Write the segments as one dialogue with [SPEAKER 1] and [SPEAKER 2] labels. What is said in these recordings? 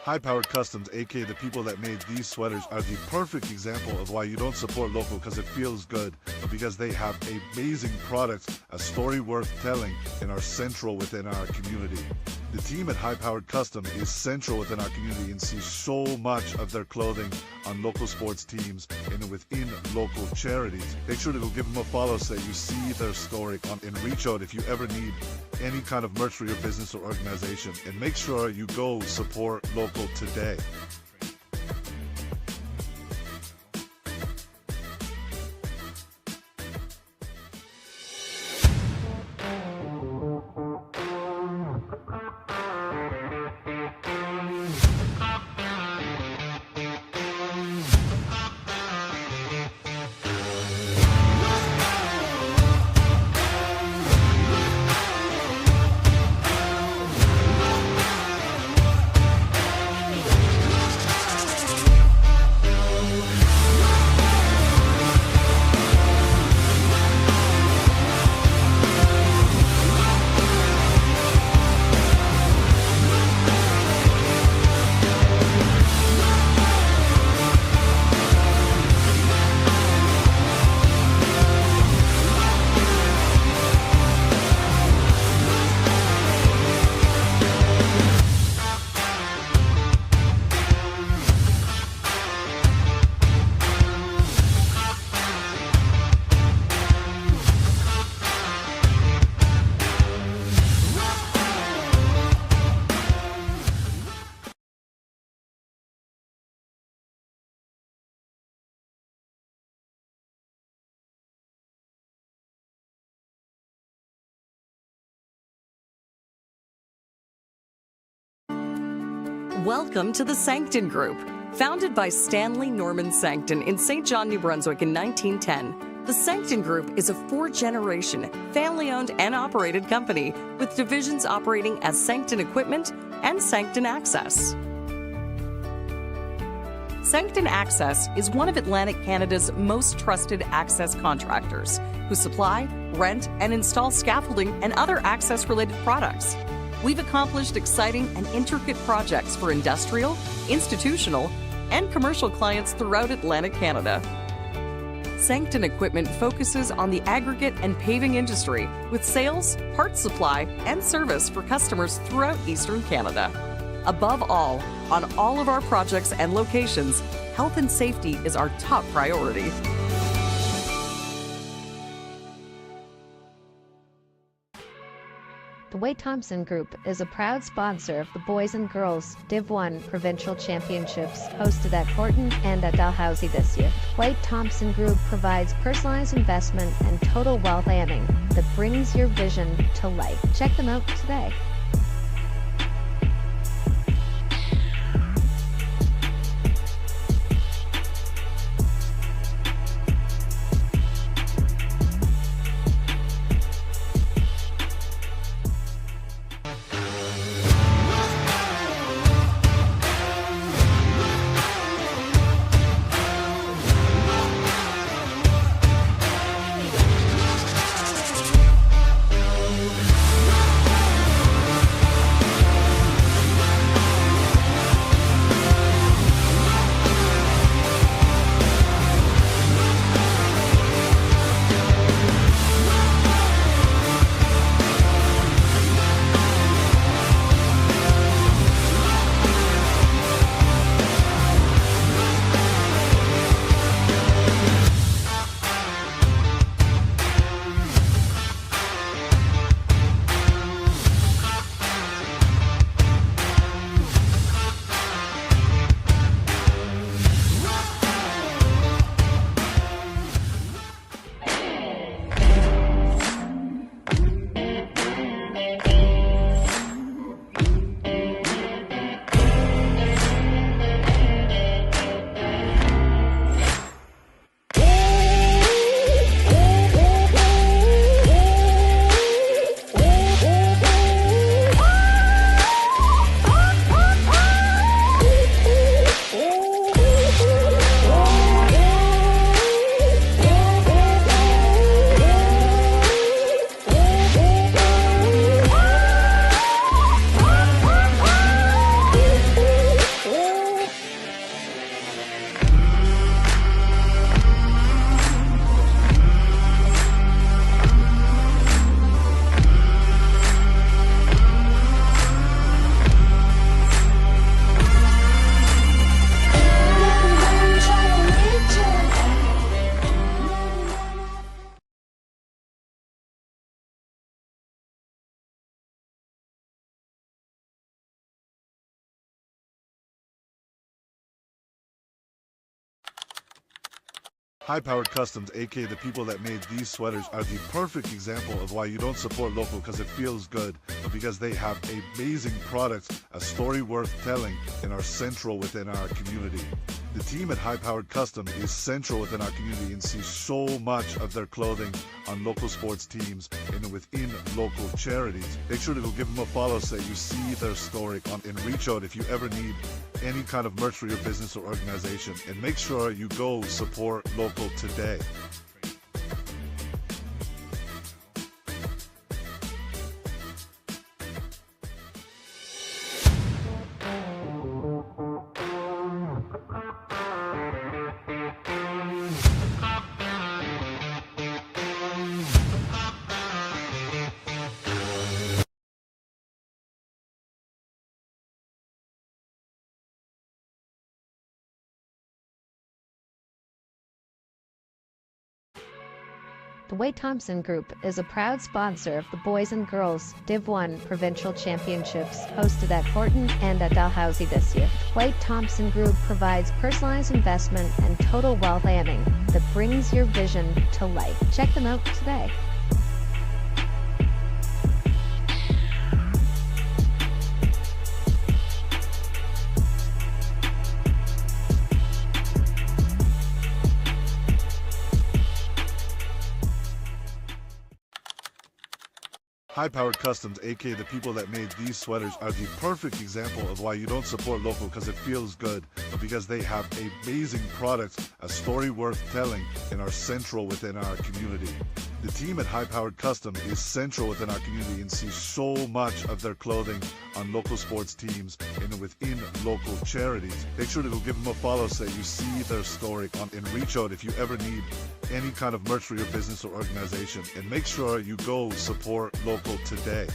[SPEAKER 1] High-Powered Customs, aka the people that made these sweaters, are the perfect example of why you don't support local because it feels good, but because they have amazing products, a story worth telling, and are central within our community. The team at High-Powered Custom is central within our community and sees so much of their clothing on local sports teams and within local charities. Make sure to go give them a follow so that you see their story and reach out if you ever need any kind of merch for your business or organization. And make sure you go support local today.
[SPEAKER 2] Welcome to the Sancton Group. Founded by Stanley Norman Sancton in St. John, New Brunswick in 1910, the Sancton Group is a four-generation, family-owned and operated company with divisions operating as Sancton Equipment and Sancton Access. Sancton Access is one of Atlantic Canada's most trusted access contractors who supply, rent, and install scaffolding and other access-related products. We've accomplished exciting and intricate projects for industrial, institutional, and commercial clients throughout Atlantic Canada. Sancton Equipment focuses on the aggregate and paving industry with sales, parts supply, and service for customers throughout Eastern Canada. Above all, on all of our projects and locations, health and safety is our top priority.
[SPEAKER 3] The Wade Thompson Group is a proud sponsor of the Boys and Girls Div 1 Provincial Championships hosted at Horton and at Dalhousie this year. Wade Thompson Group provides personalized investment and total wealth planning that brings your vision to life. Check them out today.
[SPEAKER 1] High-Powered Customs, aka the people that made these sweaters, are the perfect example of why you don't support local because it feels good, but because they have amazing products, a story worth telling, and are central within our community. The team at High-Powered Custom is central within our community and sees so much of their clothing on local sports teams and within local charities. Make sure to go give them a follow so that you see their story and reach out if you ever need any kind of merch for your business or organization. And make sure you go support local today.
[SPEAKER 3] The Wade Thompson Group is a proud sponsor of the Boys and Girls Div 1 Provincial Championships hosted at Horton and at Dalhousie this year. Wade Thompson Group provides personalized investment and total wealth planning that brings your vision to life. Check them out today.
[SPEAKER 1] High-Powered Customs, aka the people that made these sweaters, are the perfect example of why you don't support local because it feels good, but because they have amazing products, a story worth telling, and are central within our community. The team at High-Powered Custom is central within our community and sees so much of their clothing on local sports teams and within local charities. Make sure to go give them a follow so that you see their story and reach out if you ever need any kind of merch for your business or organization. And make sure you go support local today.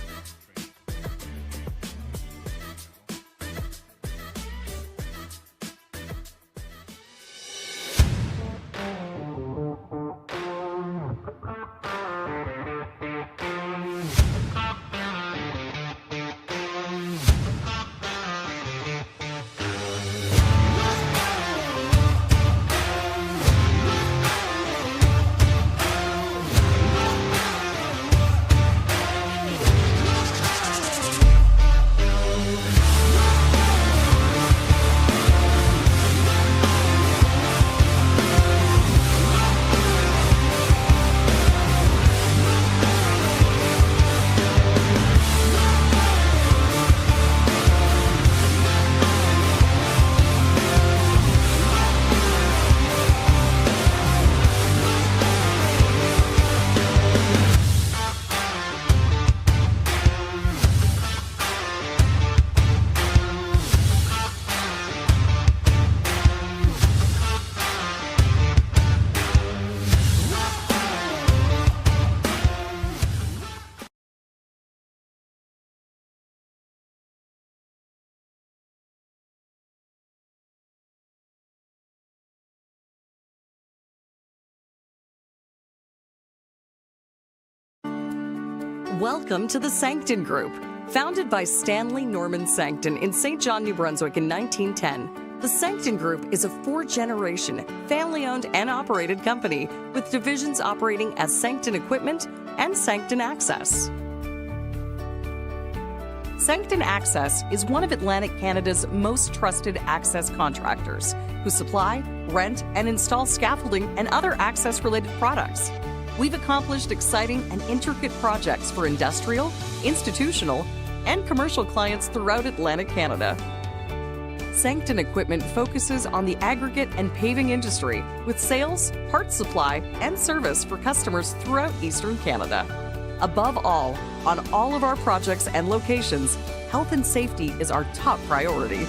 [SPEAKER 2] Welcome to the Sancton Group. Founded by Stanley Norman Sancton in St. John, New Brunswick in 1910, the Sancton Group is a four-generation, family-owned and operated company with divisions operating as Sancton Equipment and Sancton Access. Sancton Access is one of Atlantic Canada's most trusted access contractors who supply, rent, and install scaffolding and other access-related products. We've accomplished exciting and intricate projects for industrial, institutional, and commercial clients throughout Atlantic Canada. Sancton Equipment focuses on the aggregate and paving industry with sales, parts supply, and service for customers throughout Eastern Canada. Above all, on all of our projects and locations, health and safety is our top priority.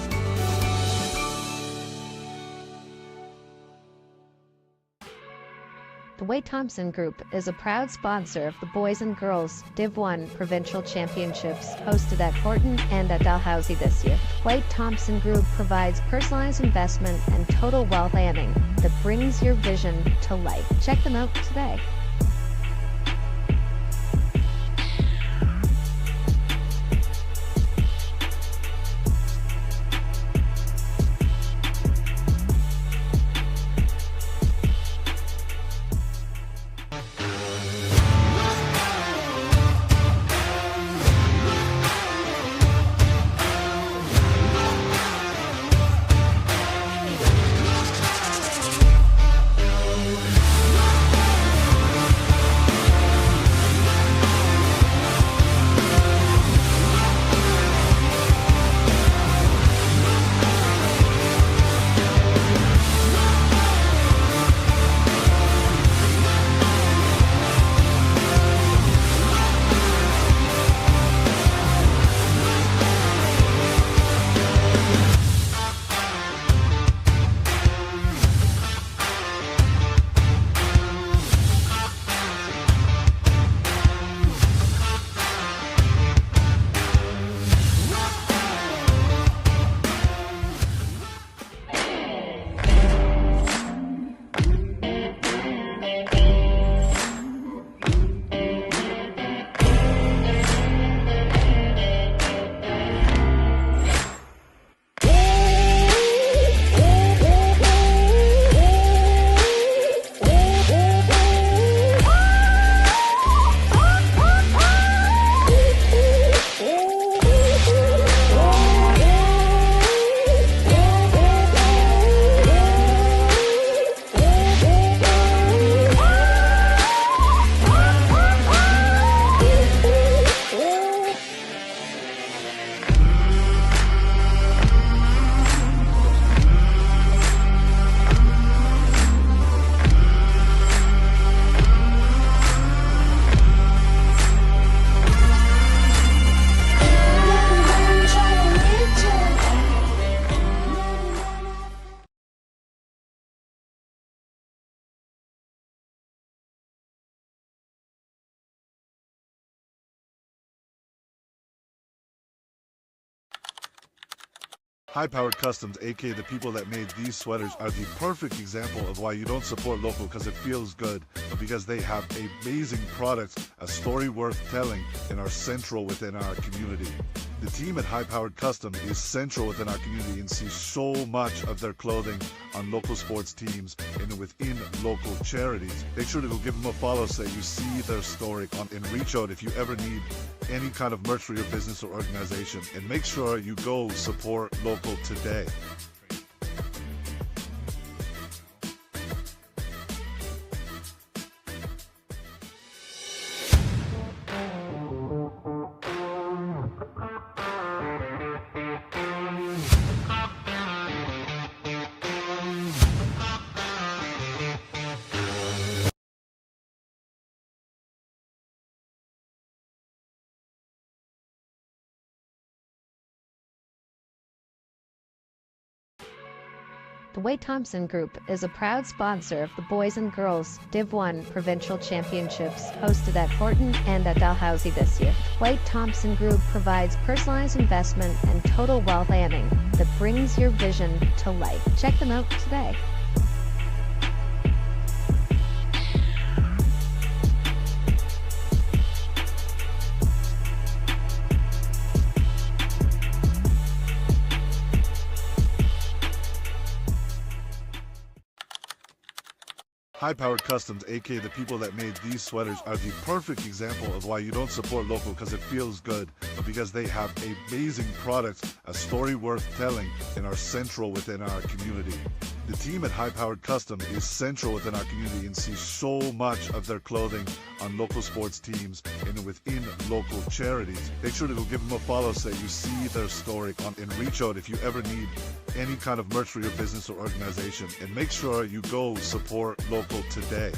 [SPEAKER 3] The Wade Thompson Group is a proud sponsor of the Boys and Girls Div 1 Provincial Championships hosted at Horton and at Dalhousie this year. Wade Thompson Group provides personalized investment and total wealth planning that brings your vision to life. Check them out today.
[SPEAKER 1] High Powered Customs, aka the people that made these sweaters, are the perfect example of why you don't support local because it feels good, but because they have amazing products, a story worth telling, and are central within our community. The team at High Powered Custom is central within our community and sees so much of their clothing on local sports teams and within local charities. Make sure to go give them a follow so that you see their story and reach out if you ever need any kind of merch for your business or organization. And make sure you go support local today.
[SPEAKER 3] The Wade Thompson Group is a proud sponsor of the Boys and Girls Div 1 Provincial Championships hosted at Horton and at Dalhousie this year. Wade Thompson Group provides personalized investment and total wealth planning that brings your vision to life. Check them out today.
[SPEAKER 1] High Powered Customs, aka the people that made these sweaters, are the perfect example of why you don't support local because it feels good, but because they have amazing products, a story worth telling, and are central within our community. The team at High Powered Custom is central within our community and sees so much of their clothing on local sports teams and within local charities. Make sure to go give them a follow so that you see their story and reach out if you ever need any kind of merch for your business or organization. And make sure you go support local today.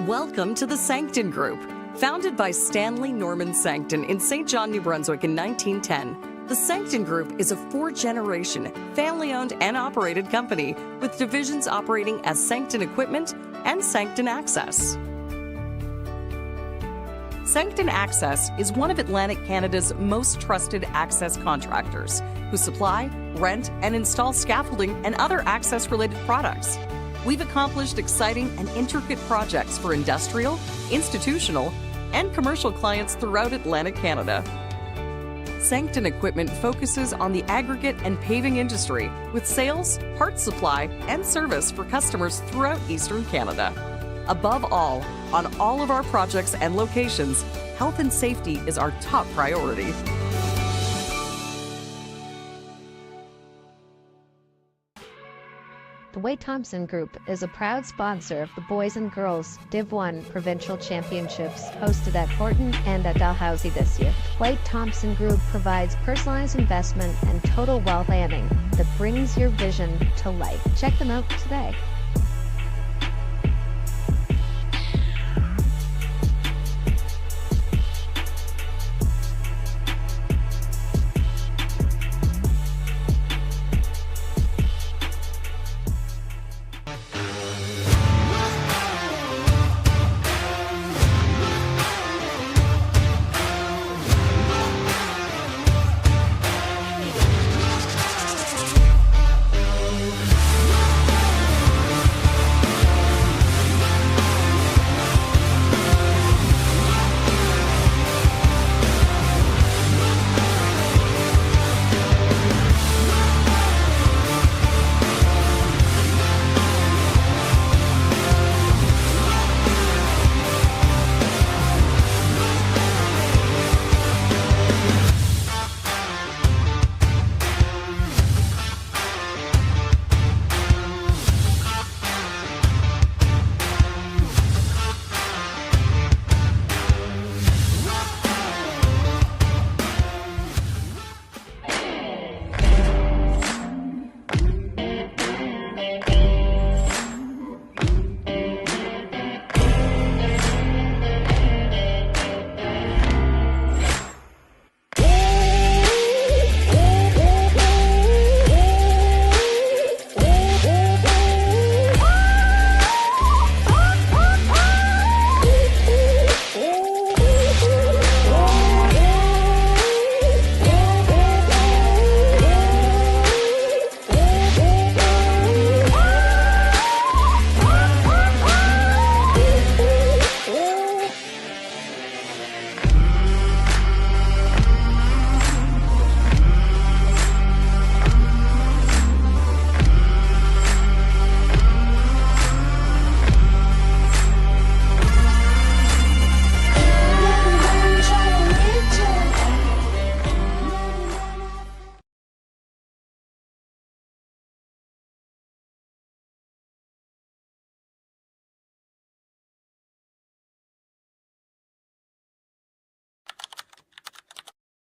[SPEAKER 2] Welcome to the Sancton Group. Founded by Stanley Norman Sancton in St. John, New Brunswick in 1910, the Sancton Group is a four-generation, family-owned and operated company with divisions operating as Sancton Equipment and Sancton Access. Sancton Access is one of Atlantic Canada's most trusted access contractors who supply, rent, and install scaffolding and other access-related products. We've accomplished exciting and intricate projects for industrial, institutional, and commercial clients throughout Atlantic Canada. Sancton Equipment focuses on the aggregate and paving industry with sales, parts supply, and service for customers throughout Eastern Canada. Above all, on all of our projects and locations, health and safety is our top priority.
[SPEAKER 3] The Wade Thompson Group is a proud sponsor of the Boys and Girls Div 1 Provincial Championships hosted at Horton and at Dalhousie this year. Wade Thompson Group provides personalized investment and total wealth planning that brings your vision to life. Check them out today.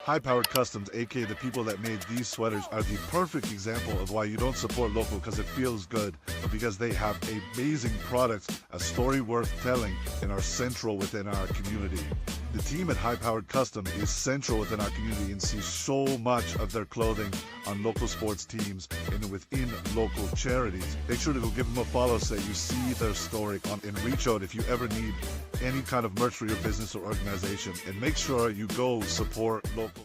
[SPEAKER 1] High-Powered Customs, aka the people that made these sweaters, are the perfect example of why you don't support local because it feels good, but because they have amazing products, a story worth telling, and are central within our community. The team at High-Powered Custom is central within our community and sees so much of their clothing on local sports teams and within local charities. Make sure to go give them a follow so that you see their story and reach out if you ever need any kind of merch for your business or organization. And make sure you go support local.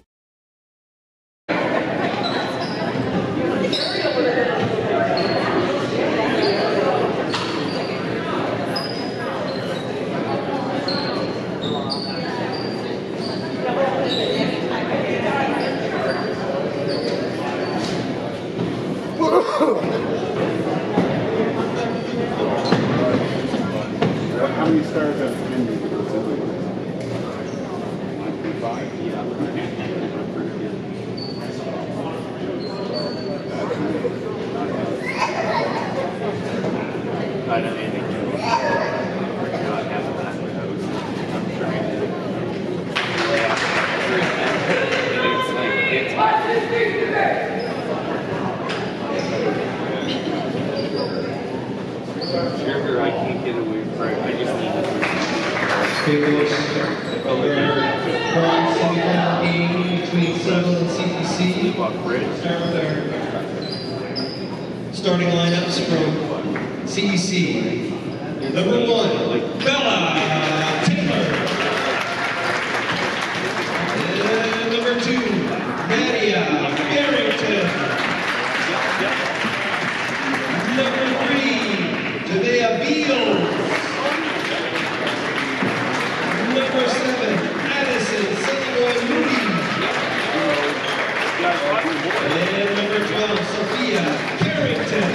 [SPEAKER 4] How many stars have Henry? Five? Yeah. I don't think not having that with those. I'm trying to lay out sugar, I can't get away from it. I just need to.
[SPEAKER 5] Bronze semifinal game between Citadel and CEC. Starting lineups from CEC. Number 1, Bella Taylor. And number 2, Nadia Barrington. Number 3, Judea Beals. Number 7, Addison Silva Moody. And number 12, Sophia Carrington.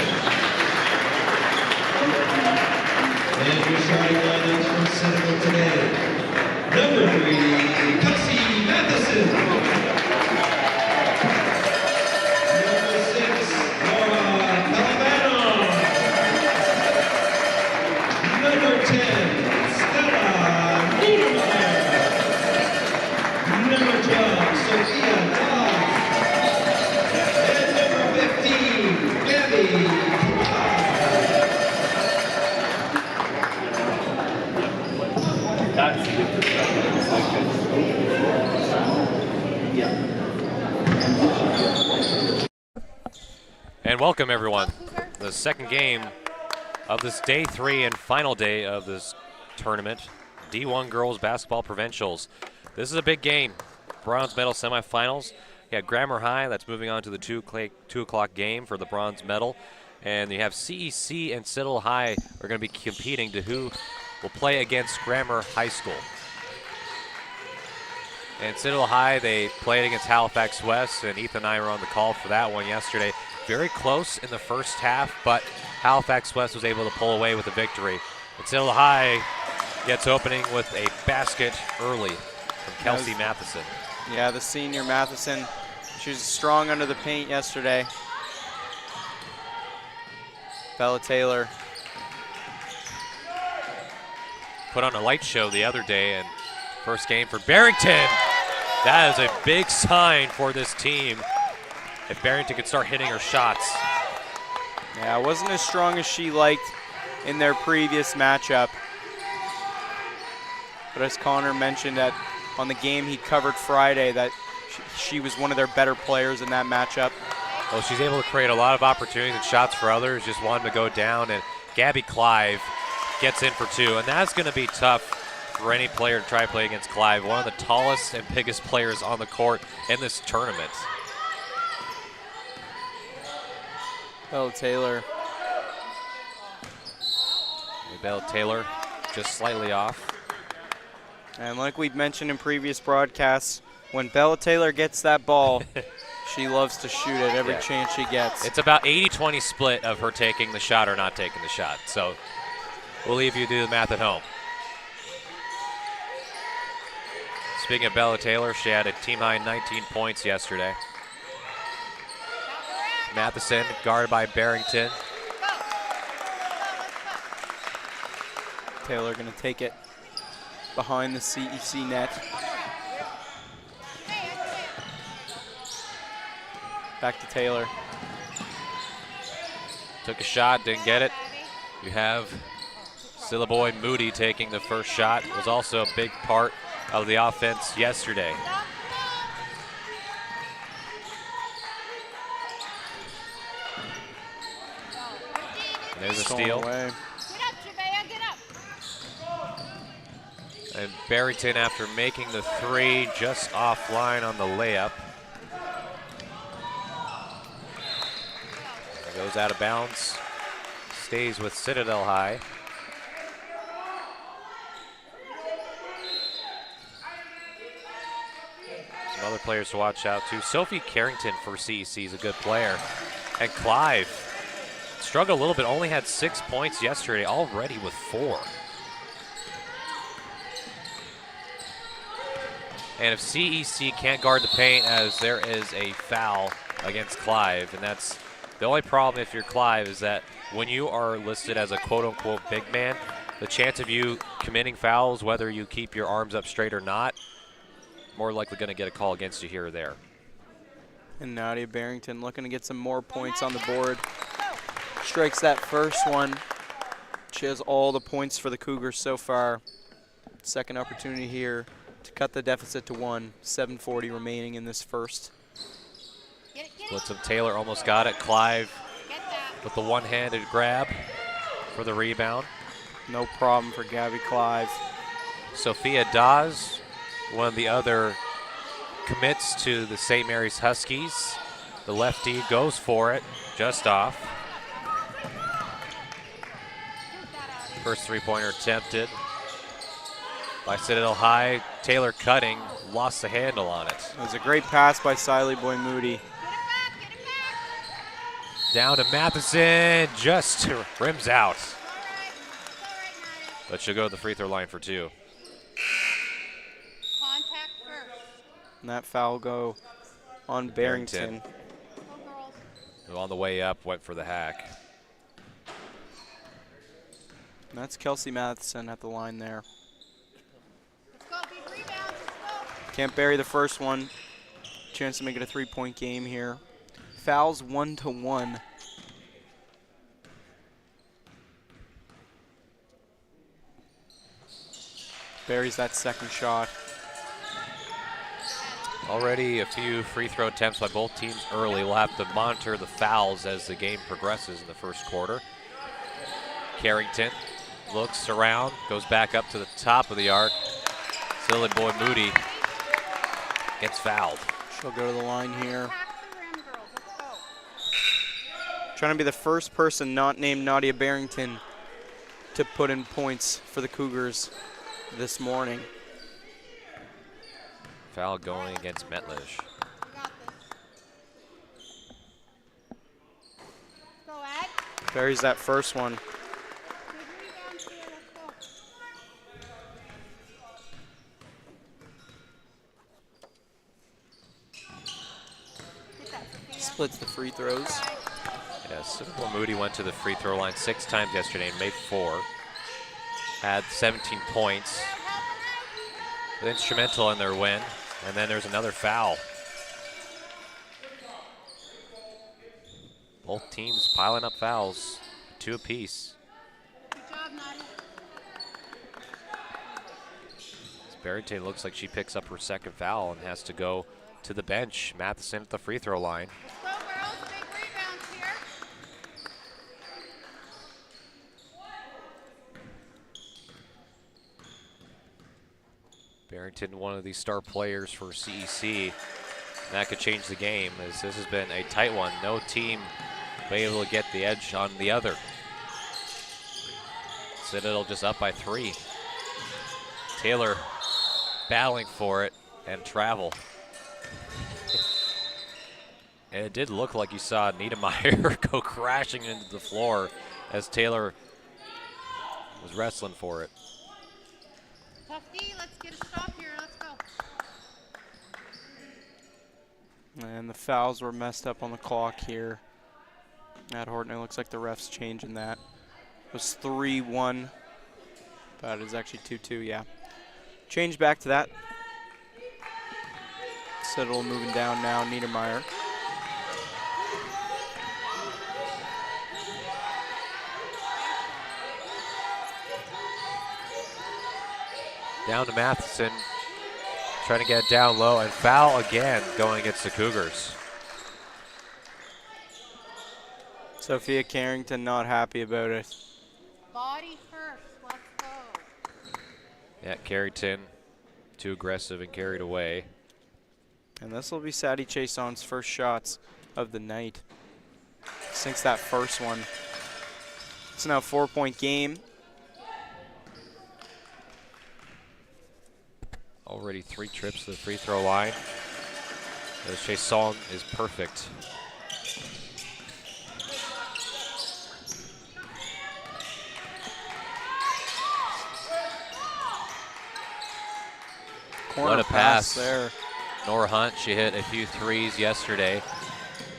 [SPEAKER 5] And your starting lineups from Citadel today. Number 3, Kelsey Matheson. Number 6, Laura Calavano. Number 10, Stella Niedermeyer. Number 12, Sophia Todd. And number 15, Gabby
[SPEAKER 4] That's the difference. Yeah.
[SPEAKER 6] And welcome everyone. The second game of this day 3 and final day of this tournament, D1 Girls Basketball Provincials. This is a big game. Bronze medal semifinals. You have Grammar High that's moving on to the 2 o'clock game for the bronze medal. And you have CEC and Citadel High are going to be competing to who will play against Grammar High School. And Citadel High, they played against Halifax West, and Ethan and I were on the call for that one yesterday. Very close in the first half, but Halifax West was able to pull away with a victory. And Citadel High gets opening with a basket early from Kelsey Matheson.
[SPEAKER 7] Yeah, the senior Matheson. She was strong under the paint yesterday. Bella Taylor
[SPEAKER 6] put on a light show the other day, and first game for Barrington. That is a big sign for this team if Barrington could start hitting her shots.
[SPEAKER 7] Yeah, it wasn't as strong as she liked in their previous matchup. But as Connor mentioned on the game he covered Friday, that she was one of their better players in that matchup.
[SPEAKER 6] Well, she's able to create a lot of opportunities and shots for others, just wanted to go down, and Gabby Clive gets in for 2, and that's going to be tough for any player to try to play against Clive, one of the tallest and biggest players on the court in this tournament.
[SPEAKER 7] Bella Taylor.
[SPEAKER 6] Bella Taylor just slightly off.
[SPEAKER 7] And like we've mentioned in previous broadcasts, when Bella Taylor gets that ball, she loves to shoot it every chance she gets.
[SPEAKER 6] It's about 80-20 split of her taking the shot or not taking the shot. So we'll leave you to do the math at home. Speaking of Bella Taylor, she had a team-high 19 points yesterday. Matheson guarded by Barrington.
[SPEAKER 7] Taylor going to take it behind the CEC net. Back to Taylor.
[SPEAKER 6] Took a shot, didn't get it. You have Sillaboy Moody taking the first shot. Was also a big part of the offense yesterday. And there's a steal.
[SPEAKER 7] Away.
[SPEAKER 6] And Barrington, after making the three, just offline on the layup. Goes out of bounds. Stays with Citadel High. Some other players to watch out too. Sophie Carrington for CEC is a good player. And Clive struggled a little bit, only had 6 points yesterday, already with 4. And if CEC can't guard the paint, as there is a foul against Clive, and that's the only problem if you're Clive, is that when you are listed as a quote-unquote big man, the chance of you committing fouls, whether you keep your arms up straight or not, more likely going to get a call against you here or there.
[SPEAKER 7] And Nadia Barrington looking to get some more points on the board. Strikes that first one. She has all the points for the Cougars so far. Second opportunity here to cut the deficit to 1. 7:40 remaining in this first.
[SPEAKER 6] Splits of Taylor almost got it. Clive with the one-handed grab for the rebound.
[SPEAKER 7] No problem for Gabby Clive.
[SPEAKER 6] Sophia Dawes, one of the other commits to the St. Mary's Huskies. The lefty goes for it, just off. First three-pointer attempted by Citadel High. Taylor cutting, lost the handle on it.
[SPEAKER 7] It was a great pass by Sillaboy Moody.
[SPEAKER 6] Down to Matheson, just rims out. But she'll go to the free throw line for 2.
[SPEAKER 8] Contact first.
[SPEAKER 7] And that foul go on Barrington.
[SPEAKER 6] Who on the way up went for the hack.
[SPEAKER 7] And that's Kelsey Matheson at the line there.
[SPEAKER 8] Let's go, big rebounds, let's go.
[SPEAKER 7] Can't bury the first one. Chance to make it a 3-point game here. Fouls 1-1. Buries that second shot.
[SPEAKER 6] Already a few free throw attempts by both teams early. We'll have to monitor the fouls as the game progresses in the first quarter. Carrington looks around, goes back up to the top of the arc. Silly boy Moody gets fouled.
[SPEAKER 7] She'll go to the line here. Trying to be the first person not named Nadia Barrington to put in points for the Cougars this morning.
[SPEAKER 6] Foul going against Metlish.
[SPEAKER 7] Buries that first one. Splits the free throws.
[SPEAKER 6] Yes, Citadel Moody went to the free throw line 6 times yesterday and made 4. Had 17 points. Instrumental in their win. And then there's another foul. Both teams piling up fouls, 2 apiece.
[SPEAKER 8] Good job, Nadia.
[SPEAKER 6] Barrington looks like she picks up her second foul and has to go to the bench. Matheson at the free throw line.
[SPEAKER 8] Let's go, girls. Big rebounds here.
[SPEAKER 6] Barrington, one of the star players for CEC. That could change the game, as this has been a tight one. No team been able to get the edge on the other. Citadel just up by 3. Taylor battling for it and travel. And it did look like you saw Niedermeyer go crashing into the floor as Taylor was wrestling for it.
[SPEAKER 8] Tough D, let's get a stop here. Let's go.
[SPEAKER 7] And the fouls were messed up on the clock here at Horton. It looks like the ref's changing that. It was 3-1, but it's actually 2-2, yeah. Change back to that. Citadel moving down now, Niedermeyer.
[SPEAKER 6] Down to Matheson. Trying to get it down low, and foul again going against the Cougars.
[SPEAKER 7] Sophia Carrington not happy about it.
[SPEAKER 8] Body first. Let's go.
[SPEAKER 6] Yeah, Carrington too aggressive and carried away.
[SPEAKER 7] And this will be Sadie Chason's first shots of the night. Sinks that first one. It's now a 4-point game.
[SPEAKER 6] Already 3 trips to the free throw line. As Chason is perfect.
[SPEAKER 7] Corner
[SPEAKER 6] What a pass
[SPEAKER 7] there.
[SPEAKER 6] Nora Hunt, she hit a few threes yesterday.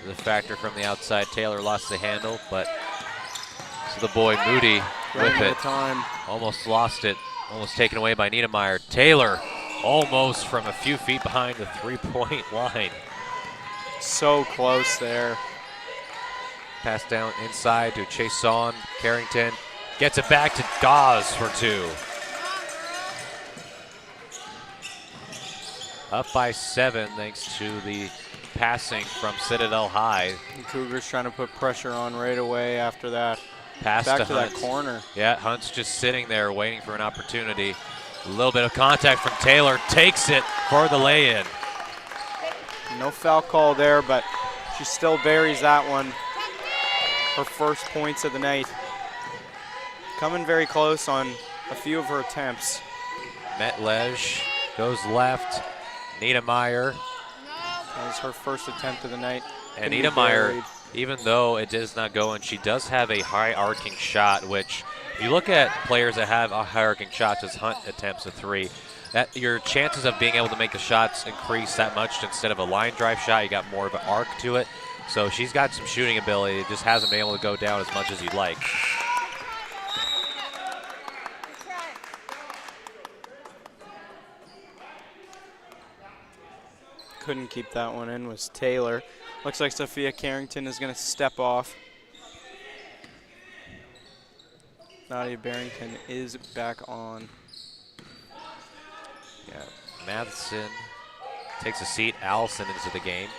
[SPEAKER 6] The factor from the outside, Taylor lost the handle, but so the boy Moody with it.
[SPEAKER 7] Time.
[SPEAKER 6] Almost lost it, almost taken away by Niedermeyer. Taylor almost from a few feet behind the 3-point line.
[SPEAKER 7] So close there.
[SPEAKER 6] Pass down inside to Chason. Carrington gets it back to Dawes for 2. Up by 7 thanks to the passing from Citadel High.
[SPEAKER 7] The Cougars trying to put pressure on right away after that.
[SPEAKER 6] Pass
[SPEAKER 7] Back
[SPEAKER 6] to
[SPEAKER 7] to
[SPEAKER 6] Hunt.
[SPEAKER 7] that corner.
[SPEAKER 6] Yeah, Hunt's just sitting there waiting for an opportunity. A little bit of contact from Taylor, takes it for the lay-in.
[SPEAKER 7] No foul call there, but she still buries that one. Her first points of the night. Coming very close on a few of her attempts.
[SPEAKER 6] Metlej goes left. Niedermeyer.
[SPEAKER 7] That was her first attempt of the night.
[SPEAKER 6] And
[SPEAKER 7] Couldn't be
[SPEAKER 6] Niedermeyer,
[SPEAKER 7] buried.
[SPEAKER 6] even though it does not go in, she does have a high arcing shot, which if you look at players that have a high arcing shots as Hunt attempts a 3, that your chances of being able to make the shots increase that much. Instead of a line drive shot, you got more of an arc to it. So she's got some shooting ability. It just hasn't been able to go down as much as you'd like.
[SPEAKER 7] Couldn't keep that one in was Taylor. Looks like Sophia Carrington is going to step off. Nadia Barrington is back on.
[SPEAKER 6] Yeah, Matheson takes a seat. Allison into the game.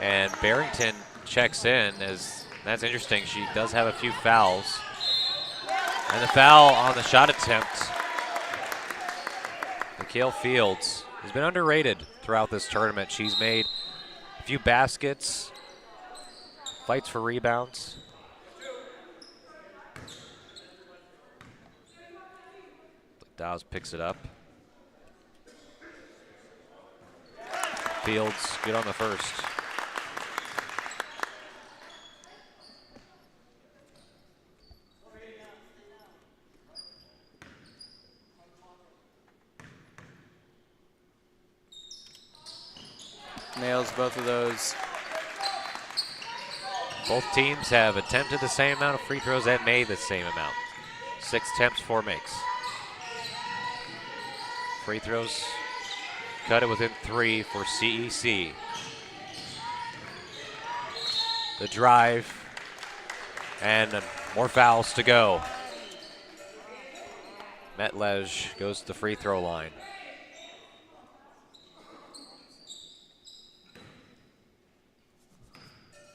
[SPEAKER 6] And Barrington checks in, as that's interesting. She does have a few fouls. And the foul on the shot attempt. Mikhail Fields has been underrated throughout this tournament. She's made a few baskets, fights for rebounds. Dawes picks it up. Fields good on the first.
[SPEAKER 7] Nails both of those.
[SPEAKER 6] Both teams have attempted the same amount of free throws and made the same amount. 6 attempts, 4 makes. Free throws cut it within 3 for CEC. The drive and more fouls to go. Metlej goes to the free throw line.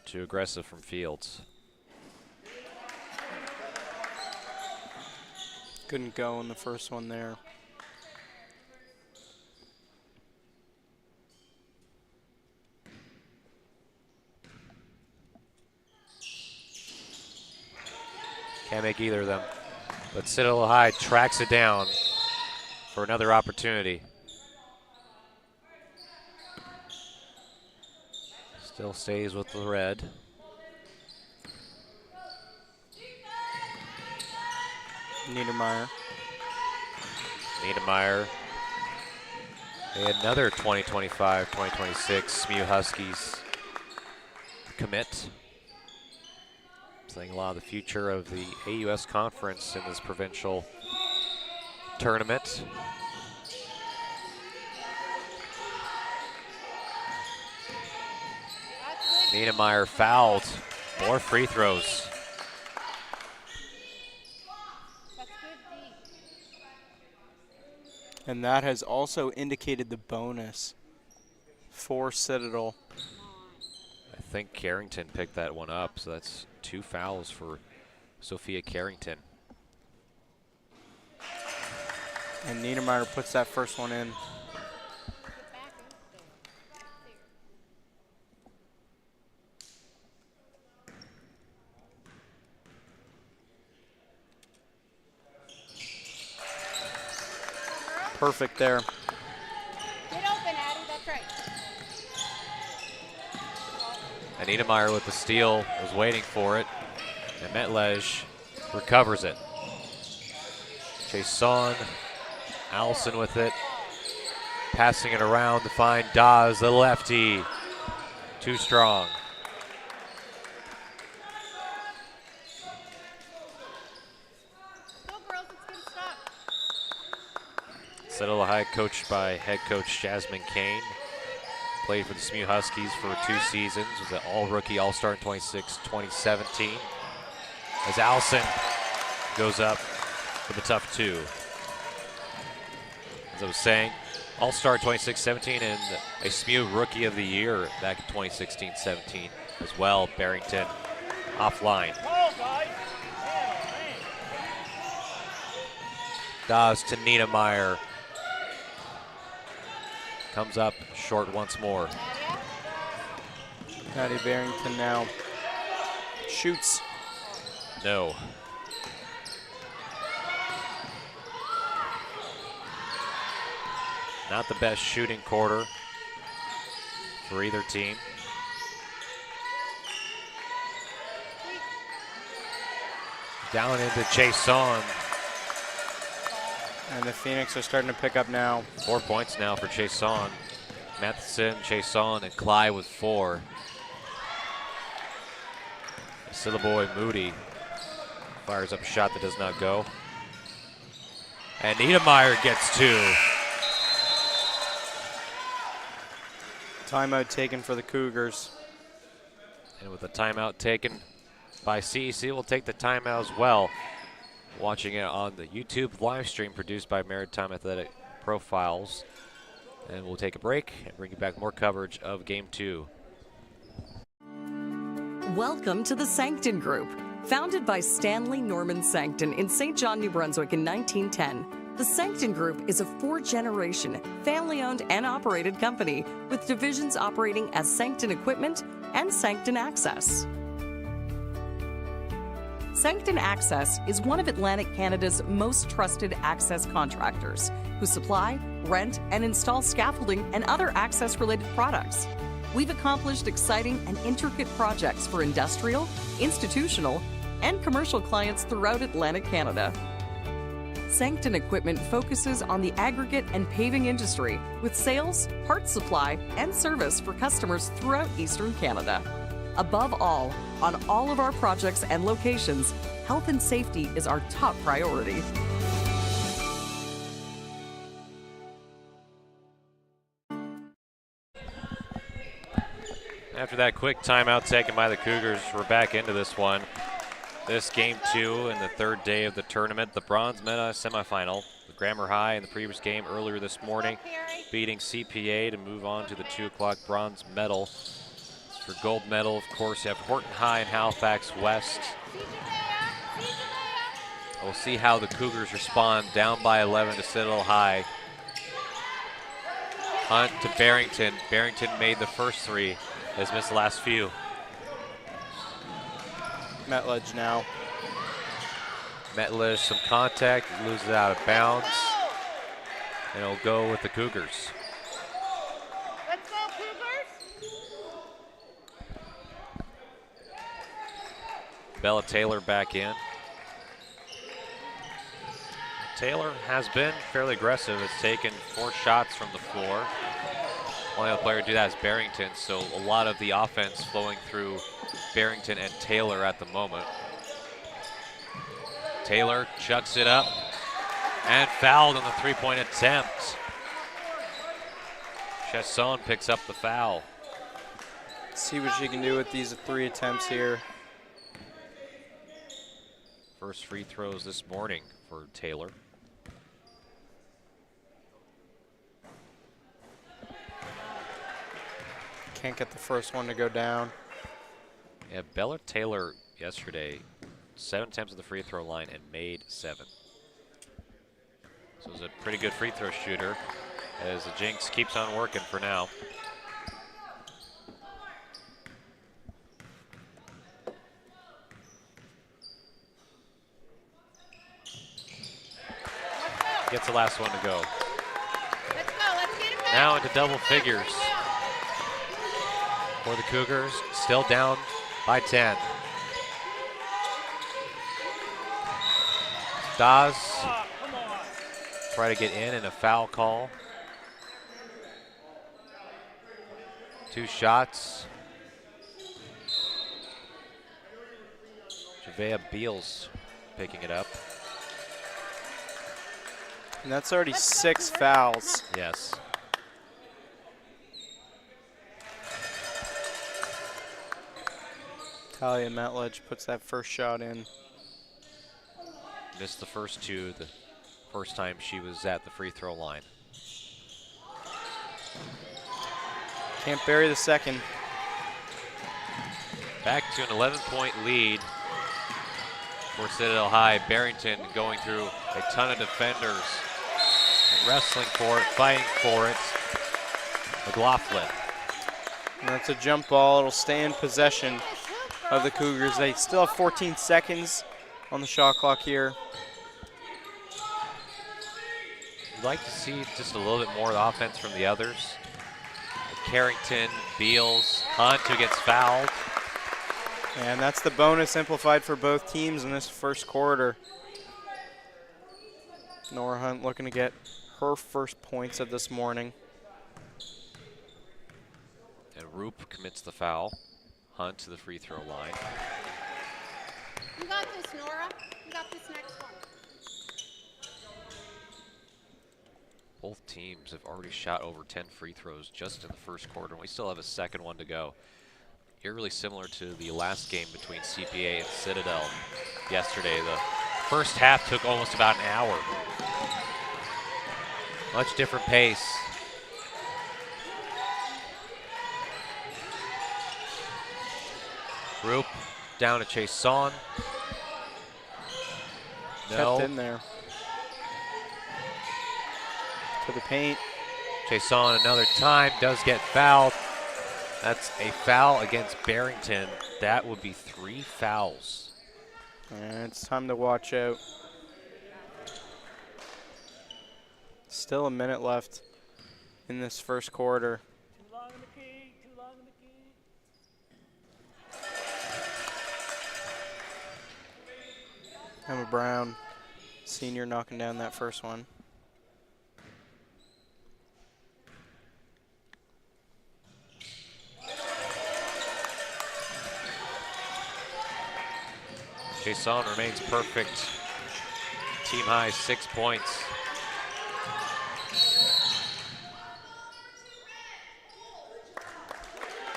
[SPEAKER 6] Too aggressive from Fields.
[SPEAKER 7] Couldn't go in the first one there.
[SPEAKER 6] Can't make either of them. But Citadel High tracks it down for another opportunity. Still stays with the red.
[SPEAKER 7] Niedermeyer.
[SPEAKER 6] Niedermeyer. Another 2025, 2026 SMU Huskies commit. Playing a lot of the future of the AUS conference in this provincial tournament. Niedermeyer fouled. More free throws.
[SPEAKER 8] That's good D.
[SPEAKER 7] And that has also indicated the bonus for Citadel.
[SPEAKER 6] I think Carrington picked that one up, so that's 2 fouls for Sophia Carrington.
[SPEAKER 7] And Niedermeyer puts that first one in.
[SPEAKER 8] Get back in there.
[SPEAKER 7] Perfect there.
[SPEAKER 8] Get open, Addie. That's right.
[SPEAKER 6] And Niedermeyer with the steal was waiting for it. And Metlej recovers it. Jason Allison with it. Passing it around to find Dawes, the lefty. Too strong.
[SPEAKER 8] Go, girls. Let's get a stop.
[SPEAKER 6] Citadel High coached by head coach Jasmine Kane. Played for the SMU Huskies for 2 seasons. Was an all-rookie, all-star in 2017. As Allison goes up for the tough 2. As I was saying, all-star 2016-17 and a SMU Rookie of the Year back in 2016-17 as well. Barrington offline. Dawes to Niedermeyer. Comes up short once more.
[SPEAKER 7] Addie Barrington now shoots.
[SPEAKER 6] No. Not the best shooting quarter for either team. Down into Jason.
[SPEAKER 7] And the Phoenix are starting to pick up now.
[SPEAKER 6] 4 points now for Jason. Matheson, Jason, and Clyde with 4. Boy Moody fires up a shot that does not go. And Niedermeyer gets 2.
[SPEAKER 7] Timeout taken for the Cougars.
[SPEAKER 6] And with the timeout taken by CEC, we'll take the timeout as well. Watching it on the YouTube live stream produced by Maritime Athletic Profiles. And we'll take a break and bring you back more coverage of Game 2.
[SPEAKER 2] Welcome to the Sancton Group. Founded by Stanley Norman Sancton in St. John, New Brunswick in 1910, the Sancton Group is a 4-generation, family-owned and operated company with divisions operating as Sancton Equipment and Sancton Access. Sancton Access is one of Atlantic Canada's most trusted access contractors who supply, rent, and install scaffolding and other access-related products. We've accomplished exciting and intricate projects for industrial, institutional, and commercial clients throughout Atlantic Canada. Sancton Equipment focuses on the aggregate and paving industry with sales, parts supply, and service for customers throughout Eastern Canada. Above all, on all of our projects and locations, health and safety is our top priority.
[SPEAKER 6] After that quick timeout taken by the Cougars, we're back into this one. This Game 2 and the 3rd day of the tournament, the Bronze Medal semifinal. The Grammar High in the previous game earlier this morning, beating CPA to move on to the 2 o'clock bronze medal. For gold medal, of course, you have Horton High and Halifax West. We'll see how the Cougars respond, down by 11 to Citadel High. Hunt to Barrington. Barrington made the first 3, has missed the last few.
[SPEAKER 7] Metlej now.
[SPEAKER 6] Metlej, some contact, loses it out of bounds. And it'll go with the Cougars.
[SPEAKER 8] Let's go, Cougars.
[SPEAKER 6] Bella Taylor back in. Taylor has been fairly aggressive, has taken 4 shots from the floor. Only other player to do that is Barrington, so a lot of the offense flowing through Barrington and Taylor at the moment. Taylor chucks it up and fouled on the 3-point attempt. Chasson picks up the foul.
[SPEAKER 7] See what she can do with these 3 attempts here.
[SPEAKER 6] First free throws this morning for Taylor.
[SPEAKER 7] Can't get the first one to go down.
[SPEAKER 6] Yeah, Bella Taylor yesterday, 7 attempts at the free throw line and made 7. So it was a pretty good free throw shooter as the Jinx keeps on working for now. Gets the last one to go.
[SPEAKER 8] Let's go. Let's get it back.
[SPEAKER 6] Now into double figures for the Cougars, still down by 10. Dawes try to get in and a foul call. 2 shots. Javea Beals picking it up.
[SPEAKER 7] And that's already 6 fouls.
[SPEAKER 6] Yes.
[SPEAKER 7] Talia Metledge puts that first shot in.
[SPEAKER 6] Missed the first 2 the first time she was at the free throw line.
[SPEAKER 7] Can't bury the second.
[SPEAKER 6] Back to an 11-point lead for Citadel High. Barrington going through a ton of defenders and wrestling for it, fighting for it. McLaughlin.
[SPEAKER 7] And that's a jump ball. It'll stay in possession of the Cougars. They still have 14 seconds on the shot clock here.
[SPEAKER 6] We'd like to see just a little bit more offense from the others. Carrington, Beals, Hunt who gets fouled.
[SPEAKER 7] And that's the bonus simplified for both teams in this first quarter. Nora Hunt looking to get her first points of this morning.
[SPEAKER 6] And Roop commits the foul. Hunt to the free throw line.
[SPEAKER 8] You got this, Nora. You got this next one.
[SPEAKER 6] Both teams have already shot over 10 free throws just in the first quarter, and we still have a second one to go. Eerily similar to the last game between CPA and Citadel yesterday. The first half took almost about an hour. Much different pace. Roop down to Chase Son. No.
[SPEAKER 7] Kept in there. To the paint.
[SPEAKER 6] Jason another time does get fouled. That's a foul against Barrington. That would be 3 fouls.
[SPEAKER 7] And it's time to watch out. Still a minute left in this first quarter.
[SPEAKER 9] Too long in the key, too long in the key.
[SPEAKER 7] Emma Brown, senior, knocking down that first one.
[SPEAKER 6] Jason remains perfect. Team high 6 points.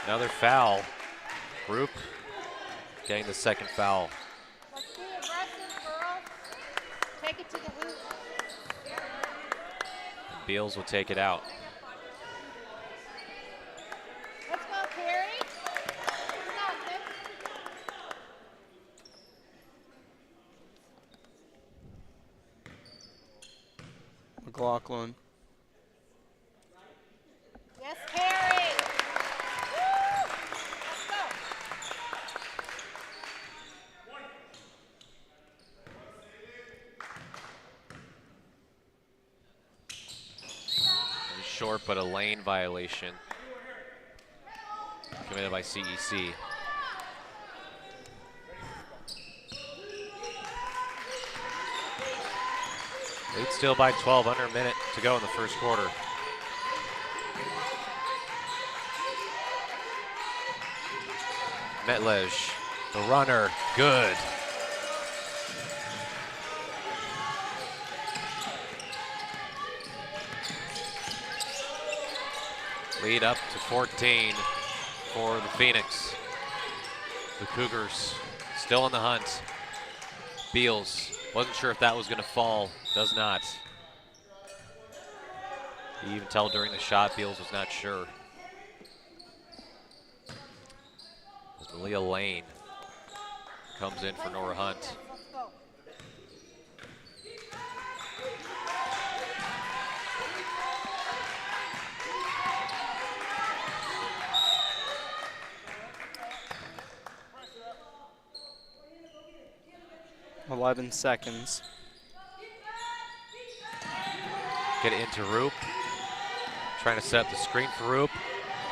[SPEAKER 6] Another foul. Roop getting the second foul.
[SPEAKER 8] Let's be aggressive, girls. Take it to the hoop.
[SPEAKER 6] And Beals will take it out.
[SPEAKER 8] Let's go, Carrie. You got this.
[SPEAKER 7] McLaughlin.
[SPEAKER 8] Yes, Carrie. Woo! Let's go.
[SPEAKER 6] Short, but a lane violation committed by CEC. Lead still by 12, under a minute to go in the first quarter. Metledge, the runner, good. Lead up to 14 for the Phoenix. The Cougars still in the hunt. Beals Wasn't sure if that was going to fall. Does not. You even tell during the shot, Beals was not sure. As Malia Lane comes in for Nora Hunt.
[SPEAKER 7] 11 seconds.
[SPEAKER 6] Get it into Roop. Trying to set up the screen for Roop.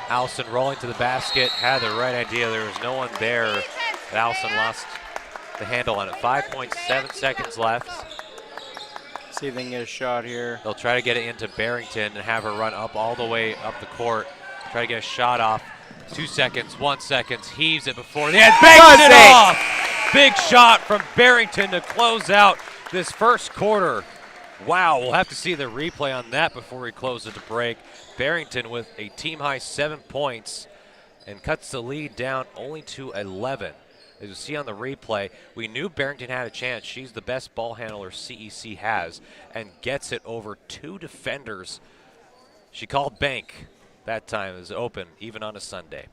[SPEAKER 6] Allison rolling to the basket. Had the right idea. There was no one there. But Allison lost the handle on it. 5.7 seconds left.
[SPEAKER 7] See if they can get a shot here.
[SPEAKER 6] They'll try to get it into Barrington and have her run up all the way up the court. Try to get a shot off. 2 seconds, 1 second. Heaves it before the end. Banks it off! Big shot from Barrington to close out this first quarter. Wow, we'll have to see the replay on that before we close it to break. Barrington with a team-high 7 points and cuts the lead down only to 11. As you see on the replay, we knew Barrington had a chance. She's the best ball handler CEC has and gets it over 2 defenders. She called bank. That time is open, even on a Sunday.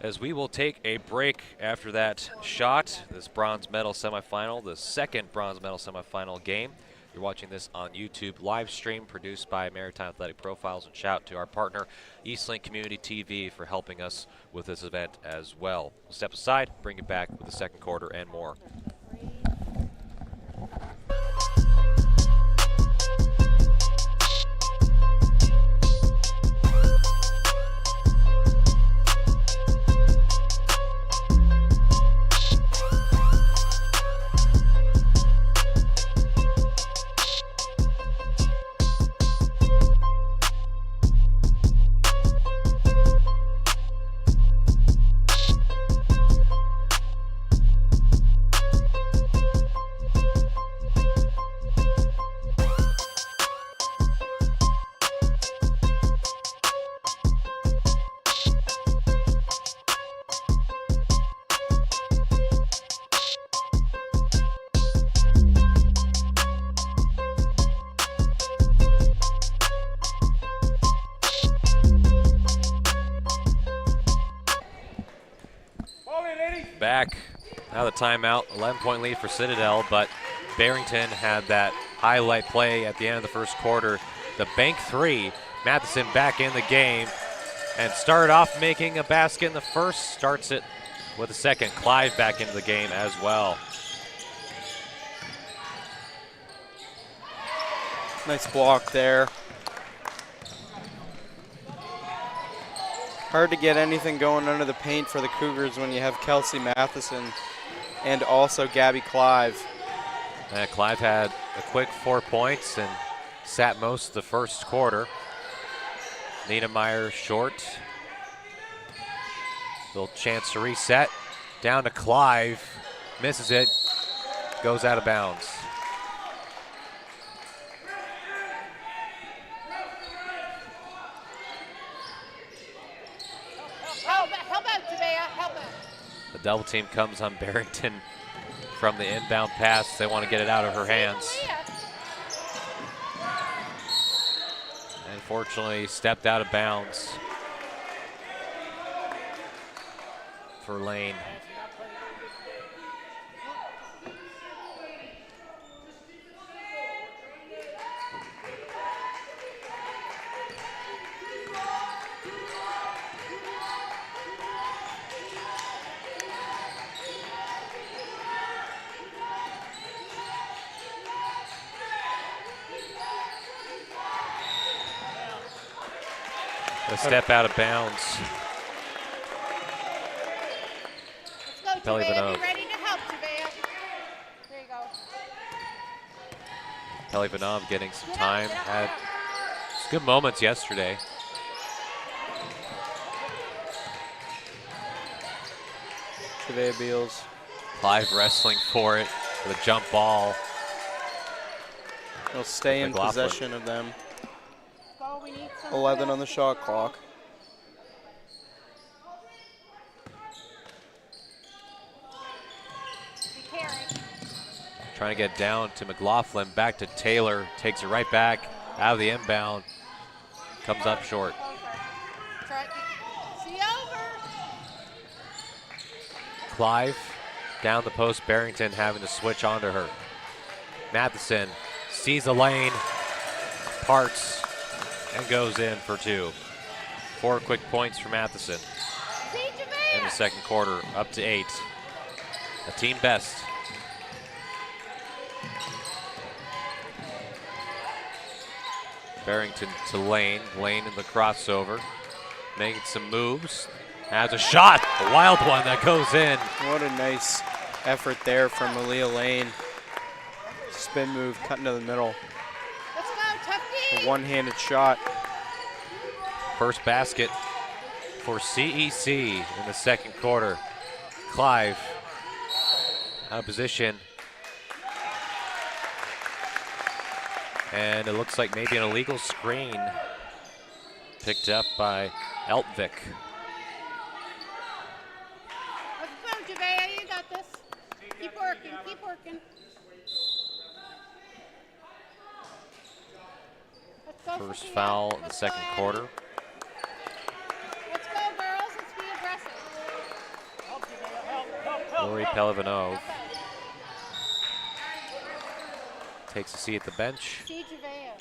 [SPEAKER 6] As we will take a break after that shot, this bronze medal semifinal, the second bronze medal semifinal game. You're watching this on YouTube live stream produced by Maritime Athletic Profiles, and shout out to our partner Eastlink Community TV for helping us with this event as well. We'll step aside, bring it back with the second quarter and more. Back, now the timeout, 11-point lead for Citadel, but Barrington had that highlight play at the end of the first quarter. The bank three, Matheson back in the game and started off making a basket in the first, starts it with the second. Clive back into the game as well.
[SPEAKER 7] Nice block there. Hard to get anything going under the paint for the Cougars when you have Kelsey Matheson and also Gabby Clive.
[SPEAKER 6] Clive had a quick 4 points and sat most of the first quarter. Nina Meyer short. Little chance to reset. Down to Clive. Misses it. Goes out of bounds.
[SPEAKER 8] Help out, Javea. Help out.
[SPEAKER 6] The double team comes on Barrington from the inbound pass. They want to get it out of her hands. Unfortunately, stepped out of bounds for Lane. A step out of bounds.
[SPEAKER 8] Let's go, Javea.
[SPEAKER 6] Pelivanov.
[SPEAKER 8] Be ready to help, Javea. There you go.
[SPEAKER 6] Pelivanov getting some time. Had some good moments yesterday.
[SPEAKER 7] Javea Beals.
[SPEAKER 6] Clive wrestling for it with a jump ball.
[SPEAKER 7] They'll stay in
[SPEAKER 6] McLaughlin.
[SPEAKER 7] possession of them.
[SPEAKER 8] Go, we need some
[SPEAKER 7] 11 on the shot clock.
[SPEAKER 8] Be carrying.
[SPEAKER 6] Trying to get down to McLaughlin, back to Taylor, takes it right back out of the inbound, comes up short.
[SPEAKER 8] Try, see over.
[SPEAKER 6] Clive down the post, Barrington having to switch onto her. Matheson sees the lane, parts, and goes in for 2. 4 quick points for Matheson in the second quarter, up to 8. A team best. Barrington to Lane. Lane in the crossover. Making some moves. Has a shot. A wild one that goes in.
[SPEAKER 7] What a nice effort there from Malia Lane. Spin move, cutting to the middle.
[SPEAKER 8] Let's go, Tuffy.
[SPEAKER 7] A one-handed shot.
[SPEAKER 6] First basket for CEC in the second quarter. Clive out of position. And it looks like maybe an illegal screen picked up by Eltvik.
[SPEAKER 8] Let's go, Javea. You got this. Keep working. Keep working. Let's go,
[SPEAKER 6] First
[SPEAKER 8] Sophia.
[SPEAKER 6] foul in the
[SPEAKER 8] Let's
[SPEAKER 6] second
[SPEAKER 8] go,
[SPEAKER 6] quarter.
[SPEAKER 8] Abby. Let's go, girls. Let's be aggressive.
[SPEAKER 9] Help, Javea. Help, help,
[SPEAKER 6] Lori
[SPEAKER 9] help.
[SPEAKER 6] Pelivanov takes a seat at the bench.
[SPEAKER 8] See Javea.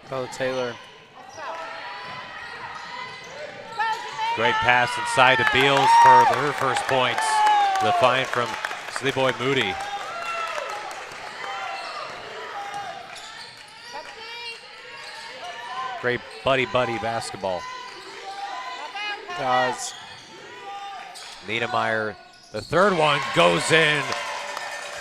[SPEAKER 7] Oh, Taylor.
[SPEAKER 8] Let's go. Go, Javea.
[SPEAKER 6] Great pass inside to Beals for her first points. The find from Silly Boy Moody. Great buddy-buddy basketball.
[SPEAKER 7] Dawes.
[SPEAKER 6] Niedermeyer, the third one goes in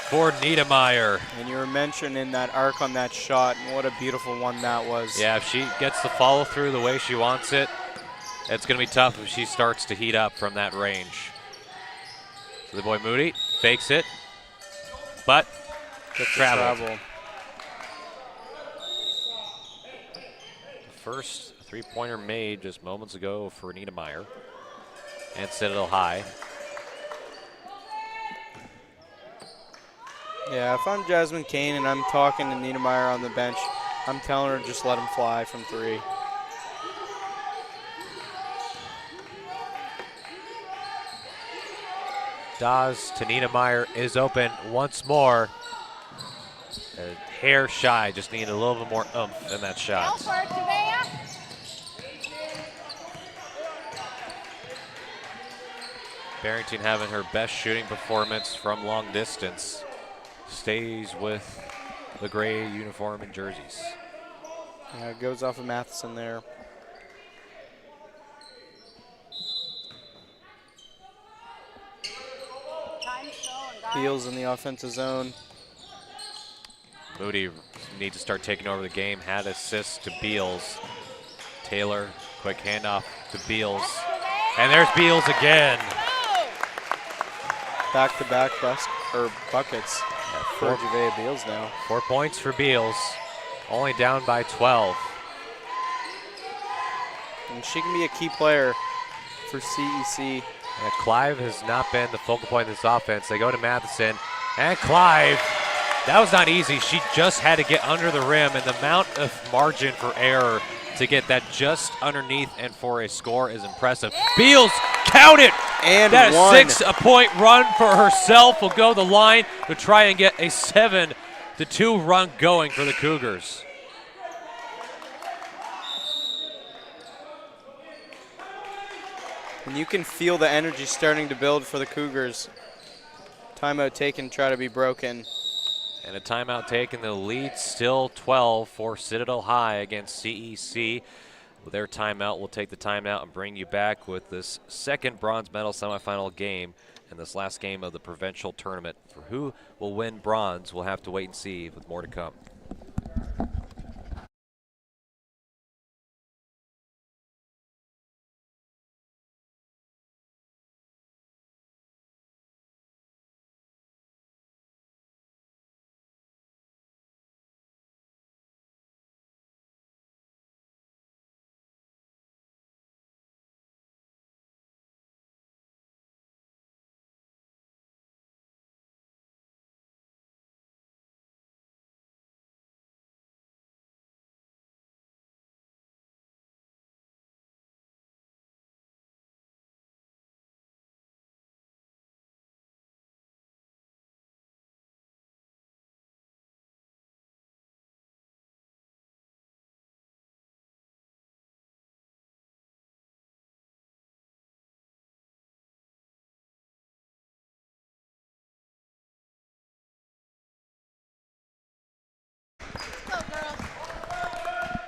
[SPEAKER 6] for Niedermeyer.
[SPEAKER 7] And you were mentioning that arc on that shot, and what a beautiful one that was.
[SPEAKER 6] Yeah, if she gets the follow through the way she wants it, it's going to be tough if she starts to heat up from that range. So the boy Moody fakes it, but
[SPEAKER 7] Gets the
[SPEAKER 6] traveled.
[SPEAKER 7] travel.
[SPEAKER 6] First three-pointer made just moments ago for Niedermeyer and Citadel High.
[SPEAKER 7] Yeah, if I'm Jasmine Kane and I'm talking to Niedermeyer on the bench, I'm telling her just let him fly from 3.
[SPEAKER 6] Dawes to Niedermeyer is open once more. A hair shy, just needed a little bit more oomph in that shot.
[SPEAKER 8] Help her, Javea.
[SPEAKER 6] Barrington having her best shooting performance from long distance. Stays with the gray uniform and jerseys.
[SPEAKER 7] Yeah, it goes off of Matheson there.
[SPEAKER 8] Time's going, guys.
[SPEAKER 7] Beals in the offensive zone.
[SPEAKER 6] Moody needs to start taking over the game. Had assists to Beals. Taylor, quick handoff to Beals. And there's Beals again.
[SPEAKER 7] Back-to-back buckets for Javea Beals now.
[SPEAKER 6] 4 points for Beals. Only down by 12.
[SPEAKER 7] And she can be a key player for CEC.
[SPEAKER 6] And Clive has not been the focal point of this offense. They go to Matheson. And Clive, that was not easy. She just had to get under the rim, and the amount of margin for error to get that just underneath and for a score is impressive. Beals, count it!
[SPEAKER 7] And
[SPEAKER 6] that
[SPEAKER 7] one.
[SPEAKER 6] 6-point run for herself will go the line to try and get a 7-2 run going for the Cougars.
[SPEAKER 7] And you can feel the energy starting to build for the Cougars. Timeout taken, try to be broken.
[SPEAKER 6] And a timeout taken. The lead still 12 for Citadel High against CEC. With their timeout, we'll take the timeout and bring you back with this second bronze medal semifinal game and this last game of the provincial tournament. For who will win bronze, we'll have to wait and see with more to come.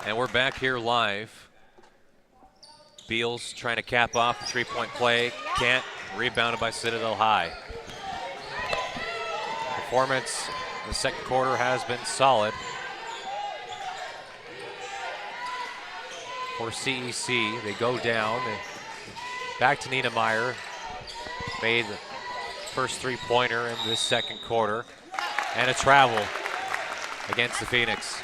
[SPEAKER 6] And we're back here live. Beals trying to cap off the three-point play. Can't. Rebounded by Citadel High. Performance in the second quarter has been solid for CEC. They go down. Back to Niedermeyer. Made the first three-pointer in this second quarter. And a travel against the Phoenix.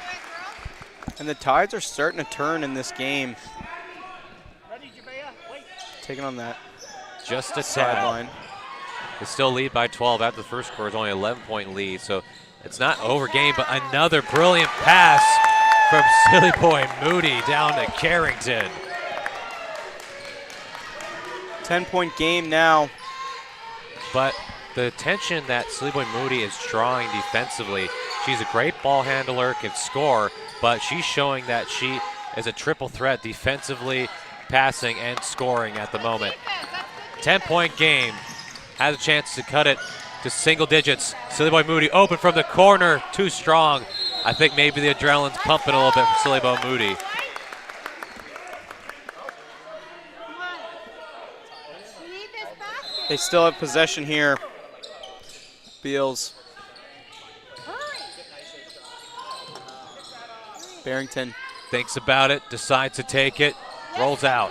[SPEAKER 7] And the tides are starting to turn in this game. Taking on that
[SPEAKER 6] Just a tad.
[SPEAKER 7] sideline.
[SPEAKER 6] They still lead by 12 after the first quarter. It's only an 11-point lead, so it's not over game, but another brilliant pass from Silly Boy Moody down to Carrington.
[SPEAKER 7] 10-point game now.
[SPEAKER 6] But the attention that Silly Boy Moody is drawing defensively, she's a great ball handler, can score, but she's showing that she is a triple threat defensively, passing, and scoring at the moment. 10-point game. Has a chance to cut it to single digits. Silly Boy Moody open from the corner, too strong. I think maybe the adrenaline's pumping a little bit for Silly Boy Moody.
[SPEAKER 7] They still have possession here. Beals. Barrington.
[SPEAKER 6] Thinks about it, decides to take it, rolls out.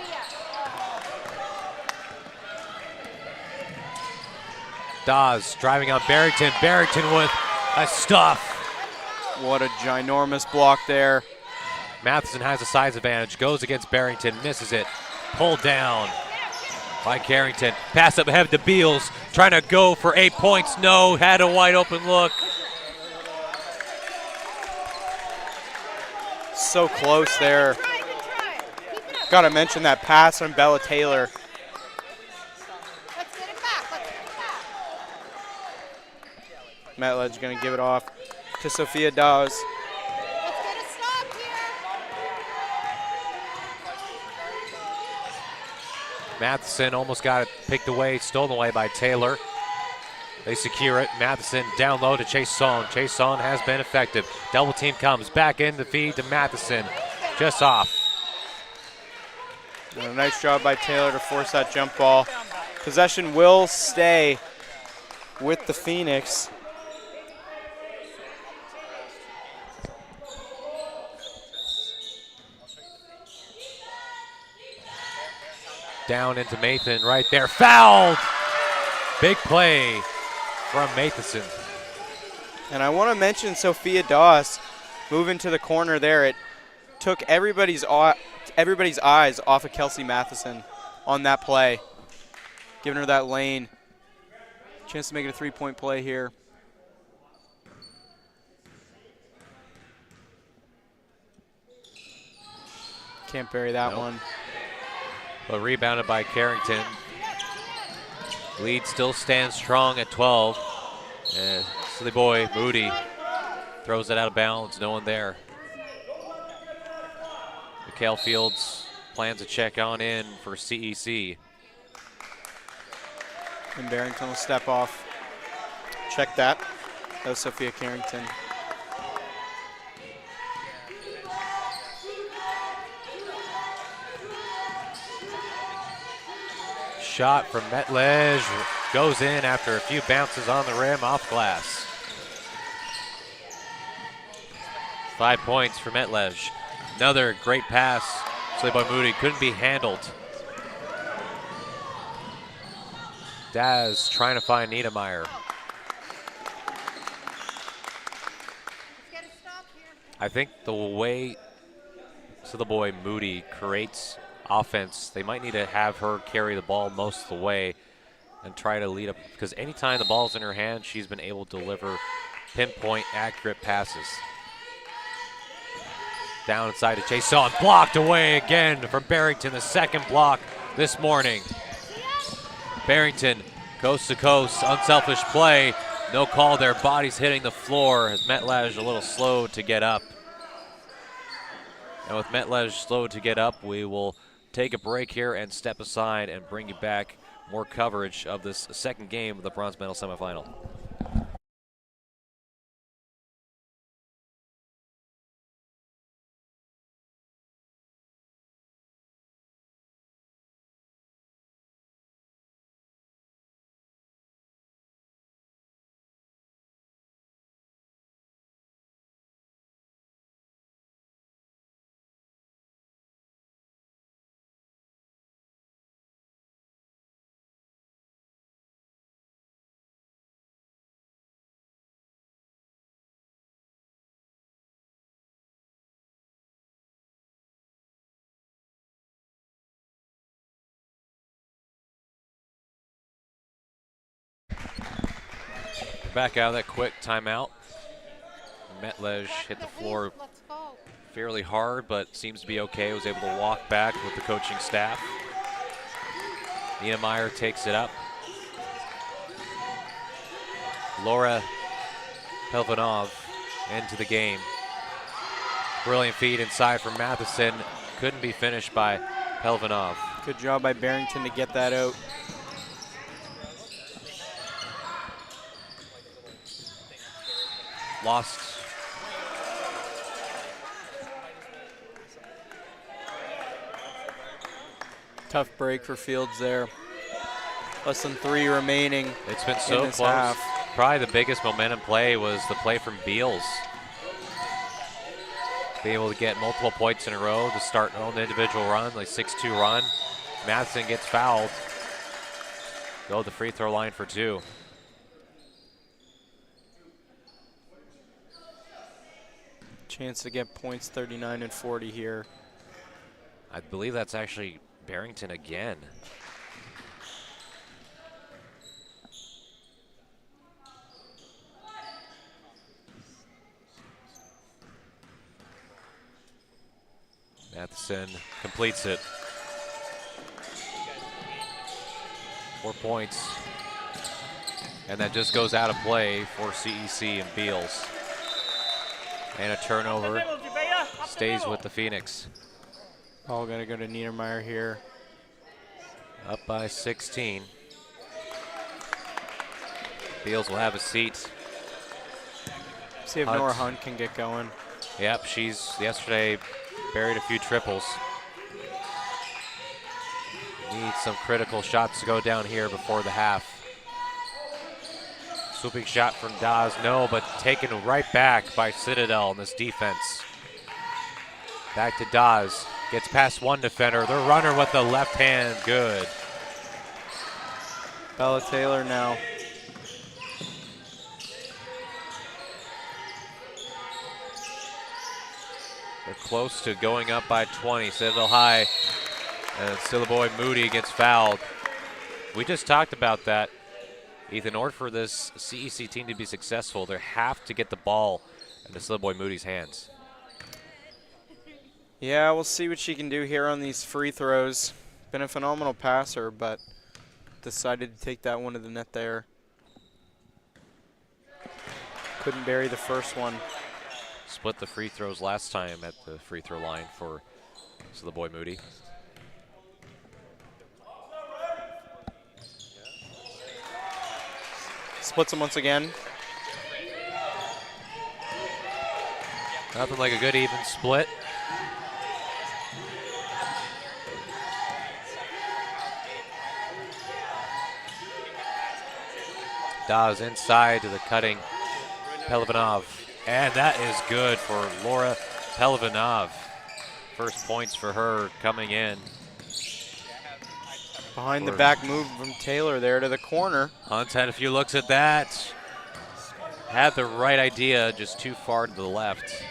[SPEAKER 6] Dawes driving on Barrington. Barrington with a stuff.
[SPEAKER 7] What a ginormous block there.
[SPEAKER 6] Matheson has a size advantage, goes against Barrington, misses it. Pulled down by Carrington. Pass up ahead to Beals, trying to go for 8 points. No, had a wide open look.
[SPEAKER 7] So close there. Gotta mention that pass from Bella Taylor. Metledge gonna give it off to Sophia Dawes.
[SPEAKER 6] Matheson almost got it picked away, stolen away by Taylor. They secure it. Matheson down low to Chase Son. Chase Son has been effective. Double team comes back in the feed to Matheson. Just off.
[SPEAKER 7] And a nice job by Taylor to force that jump ball. Possession will stay with the Phoenix.
[SPEAKER 6] Down into Mathan right there. Fouled! Big play from Matheson.
[SPEAKER 7] And I want to mention Sophia Dawes moving to the corner there. It took everybody's eyes off of Kelsey Matheson on that play, giving her that lane. Chance to make it a three-point play here. Can't bury that one.
[SPEAKER 6] But rebounded by Carrington. Lead still stands strong at 12. And Silly Boy Moody throws it out of bounds, no one there. Mikhail Fields plans to check on in for CEC.
[SPEAKER 7] And Barrington will step off. Check that. That was Sophia Carrington.
[SPEAKER 6] Shot from Metledge goes in after a few bounces on the rim off glass. 5 points for Metledge. Another great pass. Silly Boy Moody couldn't be handled. Daz trying to find Niedermeyer. I think the way Silly Boy Moody creates offense, they might need to have her carry the ball most of the way and try to lead up, because anytime the ball's in her hand, she's been able to deliver pinpoint accurate passes. Down inside to Chase Son, blocked away again from Barrington, the second block this morning. Barrington coast to coast, unselfish play, no call there, body's hitting the floor as Metledge a little slow to get up. And with Metledge slow to get up, we will take a break here and step aside and bring you back more coverage of this second game of the bronze medal semifinal. back out of that quick timeout. Metlej hit the floor
[SPEAKER 8] Let's go.
[SPEAKER 6] fairly hard, but seems to be okay. Was able to walk back with the coaching staff. Niedermeyer takes it up. Laura Pelvanov into the game. Brilliant feed inside from Matheson. Couldn't be finished by Pelvanov.
[SPEAKER 7] Good job by Barrington to get that out.
[SPEAKER 6] Lost.
[SPEAKER 7] Tough break for Fields there. Less than 3 remaining.
[SPEAKER 6] It's been so
[SPEAKER 7] in this
[SPEAKER 6] close.
[SPEAKER 7] half.
[SPEAKER 6] Probably the biggest momentum play was the play from Beals. Being able to get multiple points in a row to start an own individual run, like 6-2 run. Matheson gets fouled. Go to the free throw line for 2.
[SPEAKER 7] Chance to get points 39 and 40 here.
[SPEAKER 6] I believe that's actually Barrington again. Matheson completes it. 4 points. And that just goes out of play for CEC and Beals. And a turnover stays with the Phoenix.
[SPEAKER 7] All gonna go to Niedermeyer here.
[SPEAKER 6] Up by 16. Beals will have a seat.
[SPEAKER 7] See if
[SPEAKER 6] Hunt.
[SPEAKER 7] Nora Hunt can get going.
[SPEAKER 6] Yep, she's yesterday buried a few triples. Needs some critical shots to go down here before the half. Swooping shot from Dawes, no, but taken right back by Citadel in this defense. Back to Dawes, gets past one defender. The runner with the left hand, good.
[SPEAKER 7] Bella Taylor now.
[SPEAKER 6] They're close to going up by 20. Citadel high, and still the boy Moody gets fouled. We just talked about that. Ethan, in order for this CEC team to be successful, they have to get the ball into Still Boy Moody's hands.
[SPEAKER 7] Yeah, we'll see what she can do here on these free throws. Been a phenomenal passer, but decided to take that one to the net there. Couldn't bury the first one.
[SPEAKER 6] Split the free throws last time at the free throw line for Still Boy Moody.
[SPEAKER 7] Splits them once again.
[SPEAKER 6] Nothing like a good even split. Dawes inside to the cutting Pelvanov. And that is good for Laura Pelvanov. First points for her coming in.
[SPEAKER 7] Behind the back move from Taylor there to the corner.
[SPEAKER 6] Hunt had a few looks at that. Had the right idea, just too far to the left.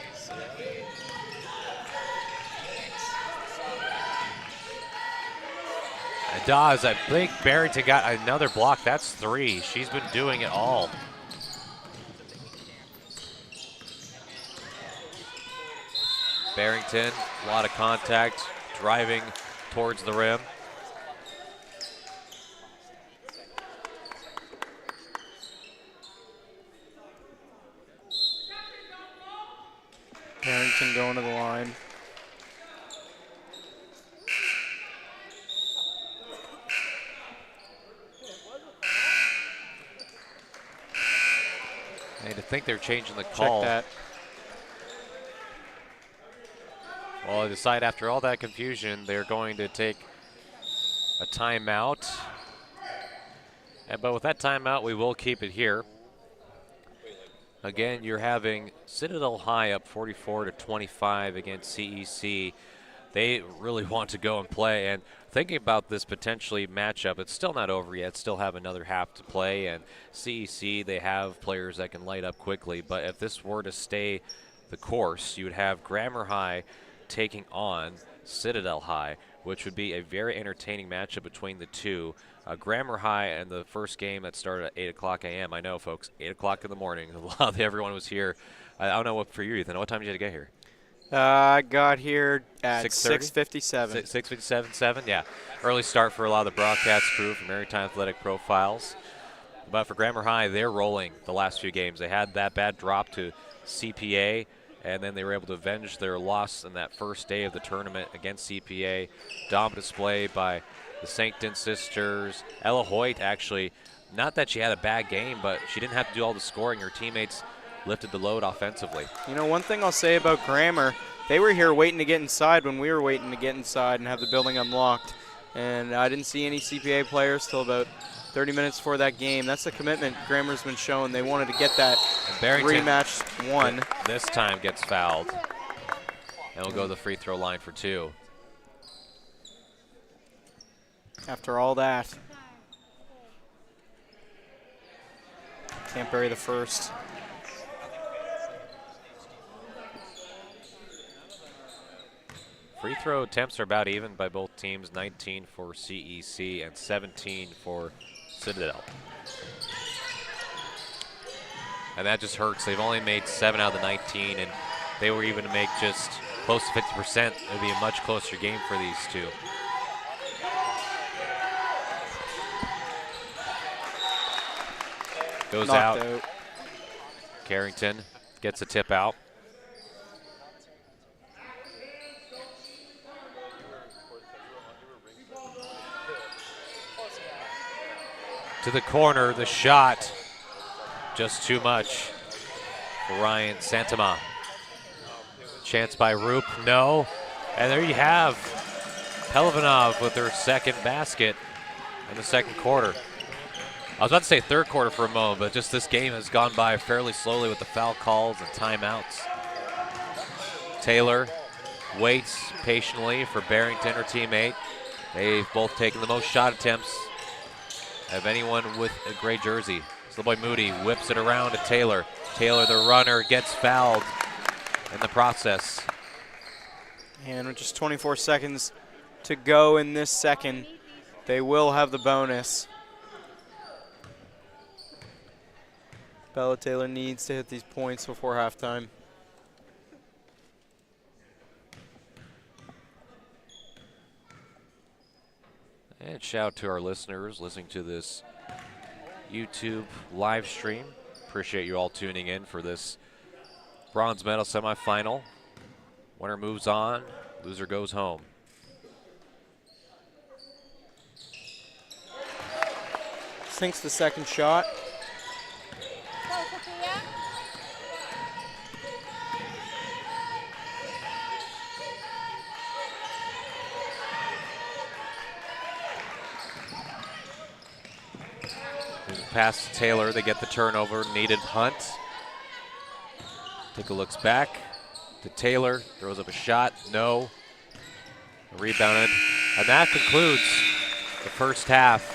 [SPEAKER 6] And Dawes, I think Barrington got another block. That's 3. She's been doing it all. Barrington, a lot of contact, driving towards the rim.
[SPEAKER 7] Barrington going to the line.
[SPEAKER 6] I think they're changing the call.
[SPEAKER 7] Check that.
[SPEAKER 6] Well, I decide after all that confusion, they're going to take a timeout. But with that timeout, we will keep it here. Again, you're having Citadel High up 44-25 against CEC. They really want to go and play. And thinking about this potentially matchup, it's still not over yet. Still have another half to play. And CEC, they have players that can light up quickly. But if this were to stay the course, you would have Grammar High taking on Citadel High, which would be a very entertaining matchup between the two. Grammar High and the first game that started at 8 o'clock a.m. I know, folks, 8 o'clock in the morning. A lot of everyone was here. I don't know what for you, Ethan. What time did you get here?
[SPEAKER 7] I got here at
[SPEAKER 6] 6:30?
[SPEAKER 7] 6:57.
[SPEAKER 6] 6:57, 7, yeah. Early start for a lot of the broadcast crew from Maritime Athletic Profiles. But for Grammar High, they're rolling the last few games. They had that bad drop to CPA, and then they were able to avenge their loss in that first day of the tournament against CPA. Dominant display by the Sancton sisters. Ella Hoyt, actually, not that she had a bad game, but she didn't have to do all the scoring. Her teammates lifted the load offensively.
[SPEAKER 7] You know, one thing I'll say about Grammar, they were here waiting to get inside when we were waiting to get inside and have the building unlocked. And I didn't see any CPA players till about 30 minutes before that game. That's the commitment Grammar's been showing. They wanted to get that rematch won.
[SPEAKER 6] This time gets fouled. And we'll go to the free throw line for 2.
[SPEAKER 7] After all that. Can't bury the first.
[SPEAKER 6] Free throw attempts are about even by both teams, 19 for CEC and 17 for Citadel. And that just hurts. They've only made 7 out of the 19, and they were even to make just close to 50%. It would be a much closer game for these two. Goes out. Carrington gets a tip out. To the corner, the shot, just too much for Ryan Santama. Chance by Roop, no. And there you have Pelivanov with her second basket in the second quarter. I was about to say third quarter for a moment, but just this game has gone by fairly slowly with the foul calls and timeouts. Taylor waits patiently for Barrington, her teammate. They've both taken the most shot attempts of anyone with a gray jersey. So the boy Moody whips it around to Taylor. Taylor, the runner, gets fouled in the process.
[SPEAKER 7] And with just 24 seconds to go in this second, they will have the bonus. Bella Taylor needs to hit these points before halftime.
[SPEAKER 6] And shout out to our listeners listening to this YouTube live stream. Appreciate you all tuning in for this bronze medal semifinal. Winner moves on, loser goes home.
[SPEAKER 7] Sinks the second shot.
[SPEAKER 6] Pass to Taylor, they get the turnover, needed Hunt. Tika looks back to Taylor, throws up a shot, no. Rebounded, and that concludes the first half.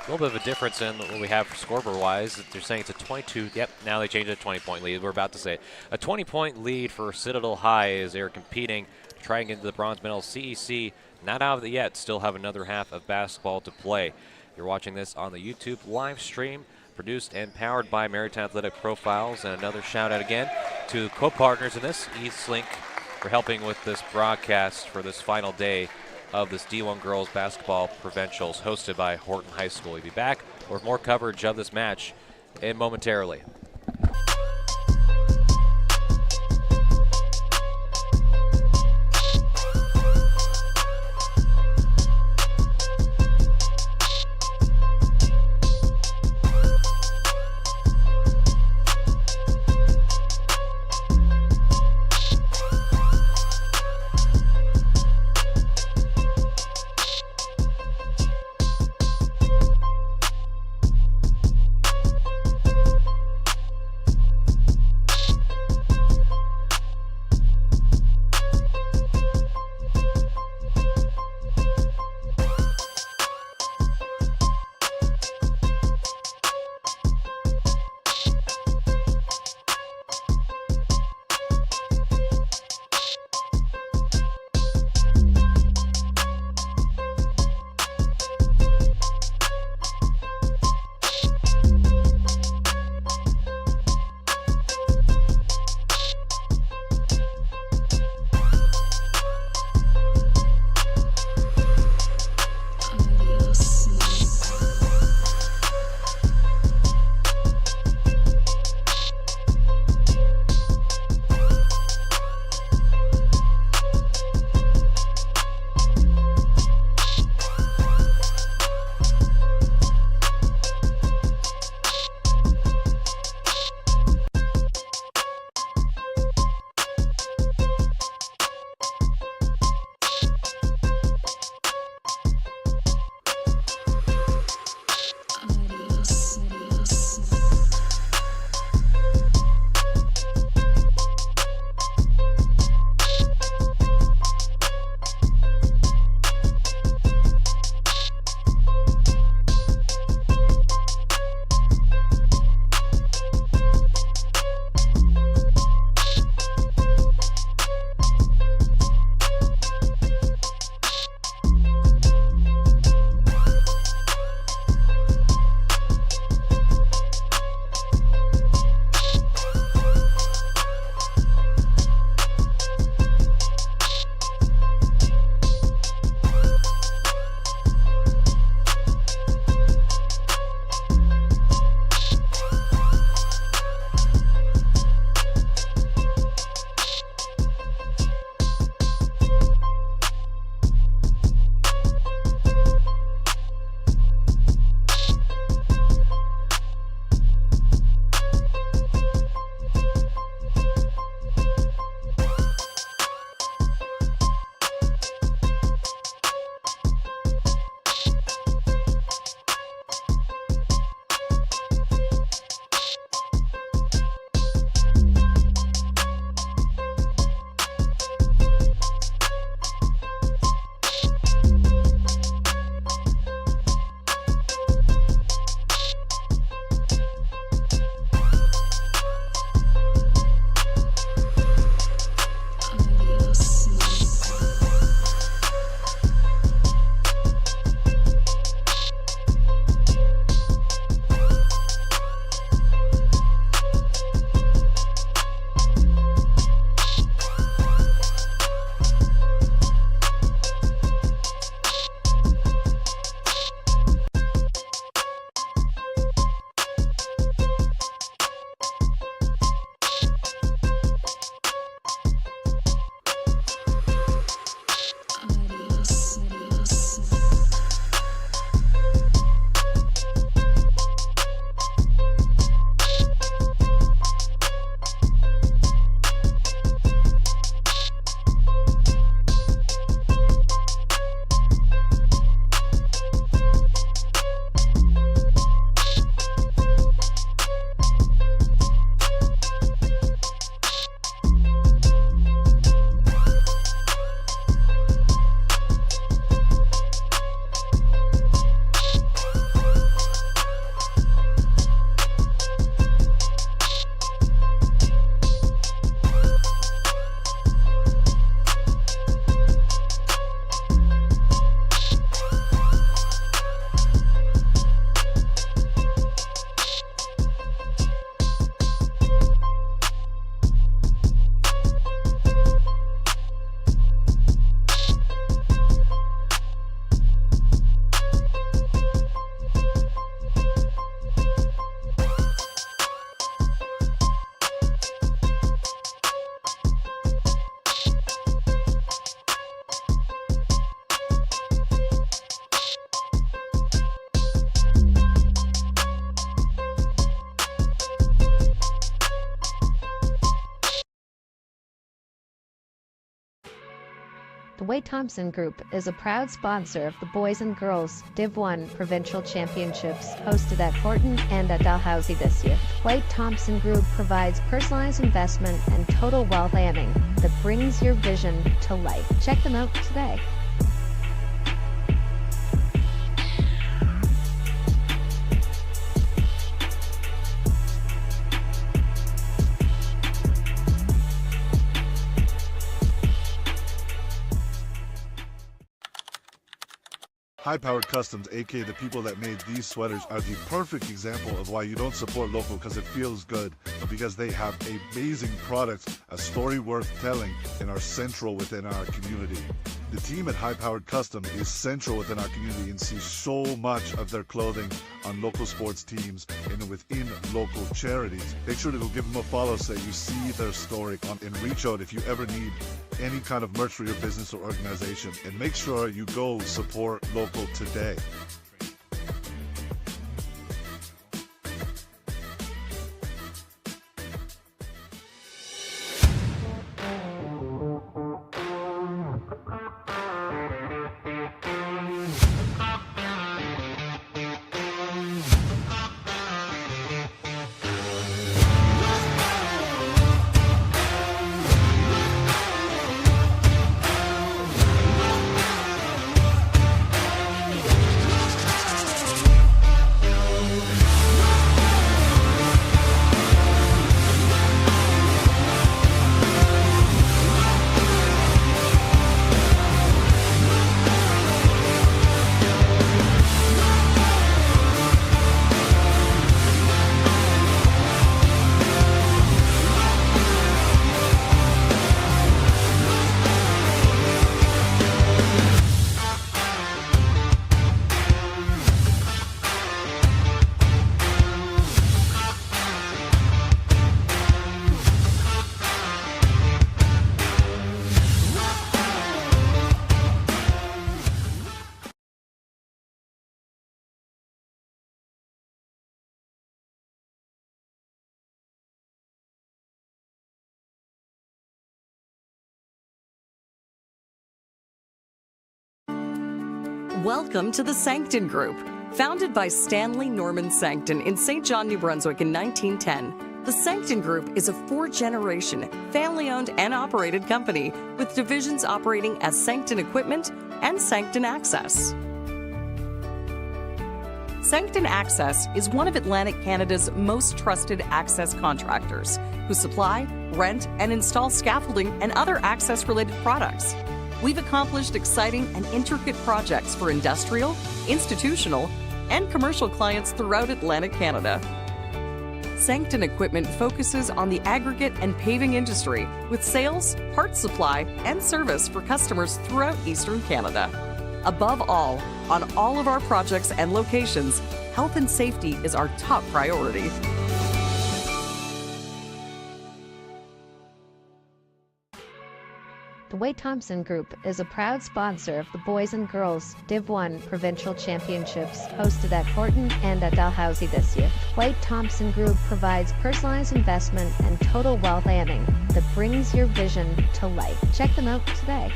[SPEAKER 6] A little bit of a difference in what we have for scoreboard-wise. They're saying it's a 22, yep, now they changed it to a 20-point lead. We're about to say a 20-point lead for Citadel High as they're competing to try and get into the bronze medal. CEC not out of it yet, still have another half of basketball to play. You're watching this on the YouTube live stream, produced and powered by Maritime Athletic Profiles. And another shout out again to co-partners in this, Eastlink, for helping with this broadcast for this final day of this D1 Girls Basketball Provincials hosted by Horton High School. We'll be back with more coverage of this match momentarily.
[SPEAKER 3] The Wade Thompson Group is a proud sponsor of the Boys and Girls Div 1 Provincial Championships hosted at Horton and at Dalhousie this year. Wade Thompson Group provides personalized investment and total wealth planning that brings your vision to life. Check them out today.
[SPEAKER 1] High-Powered Customs, aka the people that made these sweaters, are the perfect example of why you don't support local because it feels good, but because they have amazing products, a story worth telling, and are central within our community. The team at High-Powered Custom is central within our community and sees so much of their clothing on local sports teams and within local charities. Make sure to go give them a follow so you see their story and reach out if you ever need any kind of merch for your business or organization. And make sure you go support local today.
[SPEAKER 2] Welcome to the Sancton Group. Founded by Stanley Norman Sancton in St. John, New Brunswick in 1910, the Sancton Group is a four-generation, family-owned and operated company with divisions operating as Sancton Equipment and Sancton Access. Sancton Access is one of Atlantic Canada's most trusted access contractors who supply, rent, and install scaffolding and other access-related products. We've accomplished exciting and intricate projects for industrial, institutional, and commercial clients throughout Atlantic Canada. Sancton Equipment focuses on the aggregate and paving industry with sales, parts supply, and service for customers throughout Eastern Canada. Above all, on all of our projects and locations, health and safety is our top priority.
[SPEAKER 3] The Wade Thompson Group is a proud sponsor of the Boys and Girls Div 1 Provincial Championships hosted at Horton and at Dalhousie this year. Wade Thompson Group provides personalized investment and total wealth planning that brings your vision to life. Check them out today.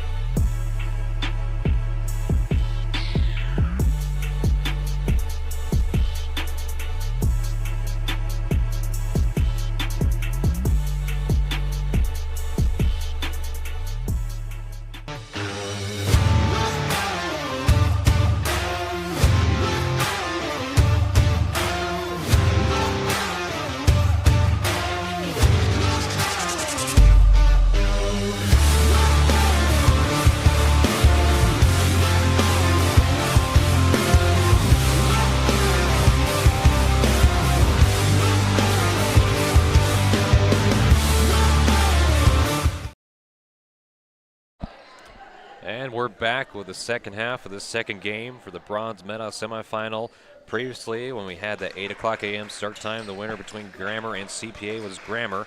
[SPEAKER 6] And we're back with the second half of the second game for the bronze medal semifinal. Previously, when we had the 8 o'clock a.m. start time, the winner between Grammar and CPA was Grammar.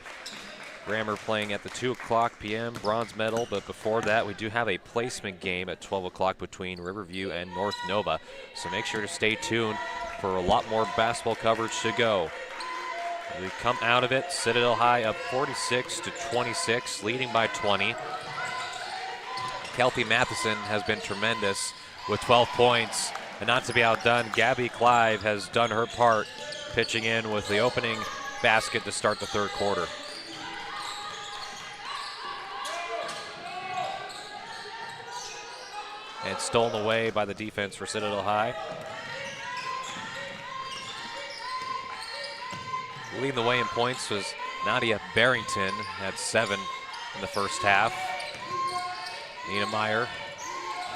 [SPEAKER 6] Grammar playing at the 2 o'clock p.m. bronze medal, but before that, we do have a placement game at 12 o'clock between Riverview and North Nova. So make sure to stay tuned for a lot more basketball coverage to go. We come out of it, Citadel High up 46-26, leading by 20. Kelpie Matheson has been tremendous with 12 points. And not to be outdone, Gabby Clive has done her part, pitching in with the opening basket to start the third quarter. And stolen away by the defense for Citadel High. Leading the way in points was Nadia Barrington, had 7 in the first half. Nina Meyer,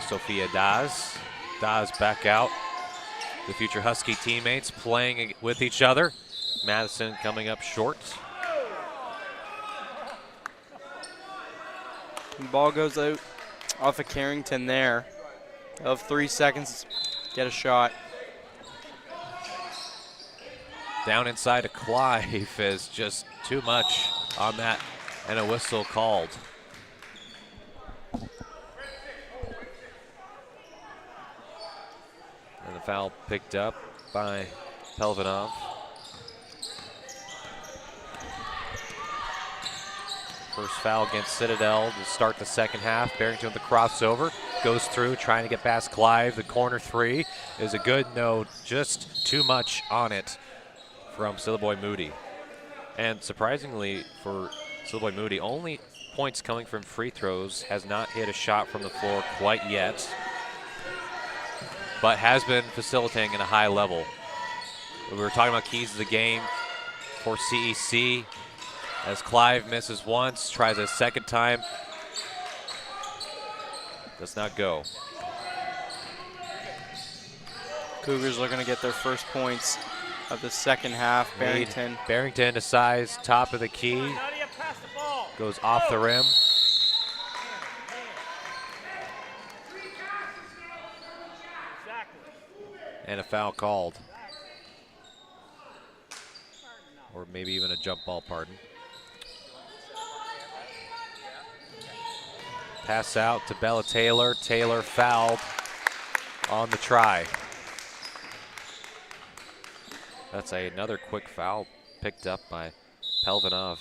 [SPEAKER 6] Sophia Daz. Daz back out. The future Husky teammates playing with each other. Madison coming up short.
[SPEAKER 7] The ball goes out off of Carrington there. Of 3 seconds, get a shot.
[SPEAKER 6] Down inside to Clive is just too much on that, and a whistle called. And the foul picked up by Pelvanov. First foul against Citadel to start the second half. Barrington with the crossover, goes through, trying to get past Clive. The corner three is a good no, just too much on it from Sillaboy Moody. And surprisingly for Sillaboy Moody, only points coming from free throws, has not hit a shot from the floor quite yet, but has been facilitating at a high level. We were talking about keys to the game for CEC. As Clive misses once, tries a second time. Does not go.
[SPEAKER 7] Cougars looking to get their first points of the second half. Barrington.
[SPEAKER 6] Barrington to size, top of the key.
[SPEAKER 9] Nadia, pass the ball.
[SPEAKER 6] Goes off the rim.
[SPEAKER 9] Exactly.
[SPEAKER 6] And a foul called. Or maybe even a jump ball, pardon. Pass out to Bella Taylor. Taylor fouled on the try. That's another quick foul picked up by Pelvanov.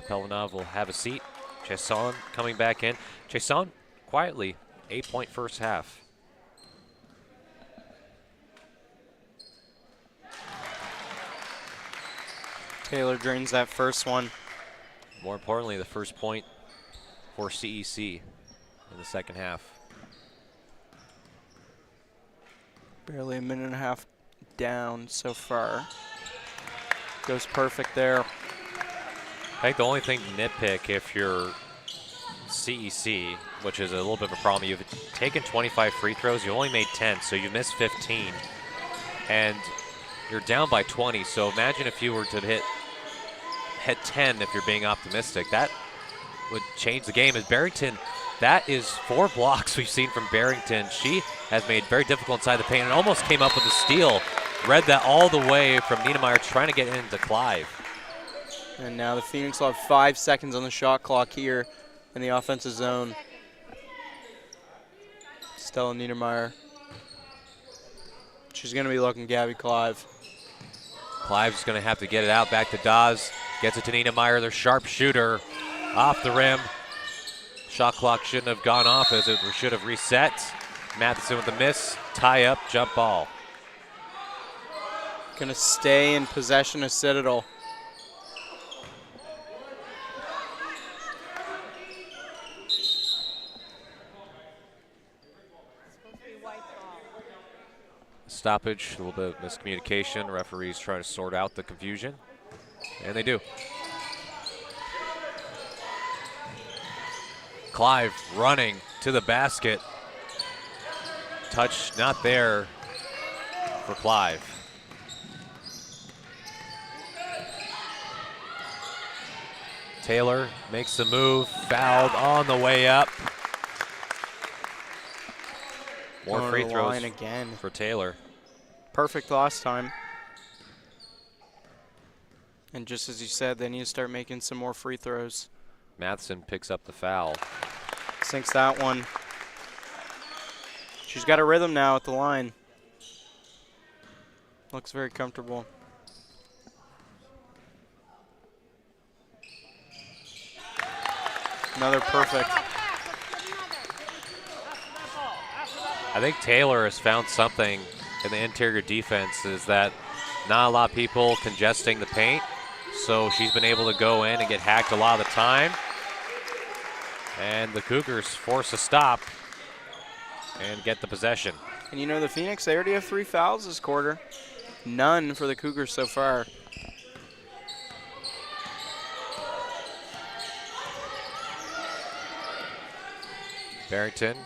[SPEAKER 6] Pelvanov will have a seat. Chesson coming back in. Chesson quietly, 8-point first half.
[SPEAKER 7] Taylor drains that first one.
[SPEAKER 6] More importantly, the first point for CEC in the second half.
[SPEAKER 7] Barely a minute and a half down so far. Goes perfect there.
[SPEAKER 6] I think the only thing to nitpick if you're CEC, which is a little bit of a problem, you've taken 25 free throws, you only made 10, so you missed 15. And you're down by 20, so imagine if you were to hit 10 if you're being optimistic. That would change the game. As Barrington, that is 4 blocks we've seen from Barrington. She has made very difficult inside the paint and almost came up with a steal. Read that all the way from Niedermeyer trying to get into Clive.
[SPEAKER 7] And now the Phoenix will have 5 seconds on the shot clock here in the offensive zone. Stella Niedermeyer. She's going to be looking Gabby Clive.
[SPEAKER 6] Clive's going to have to get it out back to Dawes. Gets it to Niedermeyer, their sharp shooter. Off the rim. Shot clock shouldn't have gone off as it should have reset. Matheson with the miss. Tie up, jump ball.
[SPEAKER 7] Going to stay in possession of Citadel.
[SPEAKER 6] Stoppage, a little bit of miscommunication. Referees trying to sort out the confusion, and they do. Clive running to the basket. Touch not there for Clive. Taylor makes the move, fouled on the way up. More free throws
[SPEAKER 7] again
[SPEAKER 6] for Taylor.
[SPEAKER 7] Perfect last time. And just as you said, they need to start making some more free throws.
[SPEAKER 6] Matheson picks up the foul.
[SPEAKER 7] Sinks that one. She's got a rhythm now at the line. Looks very comfortable. Another perfect.
[SPEAKER 6] I think Taylor has found something in the interior defense, is that not a lot of people congesting the paint, so she's been able to go in and get hacked a lot of the time. And the Cougars force a stop and get the possession.
[SPEAKER 7] And you know, the Phoenix, they already have 3 fouls this quarter. None for the Cougars so far.
[SPEAKER 6] Barrington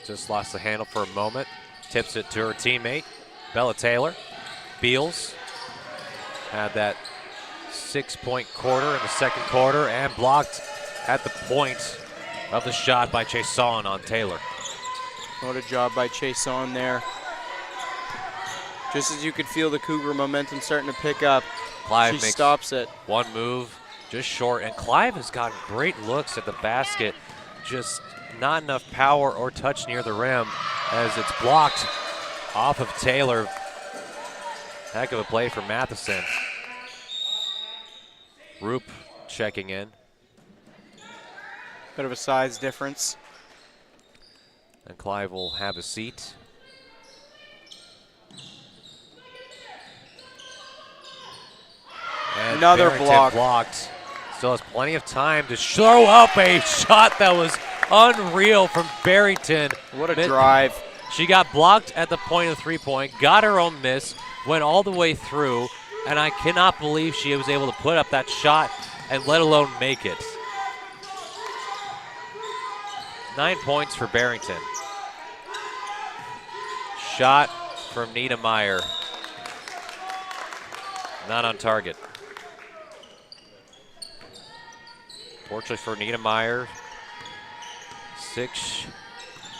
[SPEAKER 6] just lost the handle for a moment. Tips it to her teammate, Bella Taylor. Beals had that 6-point quarter in the second quarter and blocked at the point of the shot by Chason on Taylor.
[SPEAKER 7] What a job by Chason there. Just as you could feel the Cougar momentum starting to pick up,
[SPEAKER 6] Clive
[SPEAKER 7] she
[SPEAKER 6] makes
[SPEAKER 7] stops it.
[SPEAKER 6] one move, just short, and Clive has gotten great looks at the basket, just not enough power or touch near the rim as it's blocked off of Taylor. Heck of a play for Matheson. Roop checking in.
[SPEAKER 7] Bit of a size difference.
[SPEAKER 6] And Clive will have a seat. And
[SPEAKER 7] Another
[SPEAKER 6] Barrington
[SPEAKER 7] block.
[SPEAKER 6] blocked. Still has plenty of time to show up a shot that was unreal from Barrington.
[SPEAKER 7] What a drive.
[SPEAKER 6] She got blocked at the point of the 3-point, got her own miss, went all the way through, and I cannot believe she was able to put up that shot and let alone make it. 9 points for Barrington. Shot from Nita Meyer. Not on target. Fortunately for Nita Meyer, 6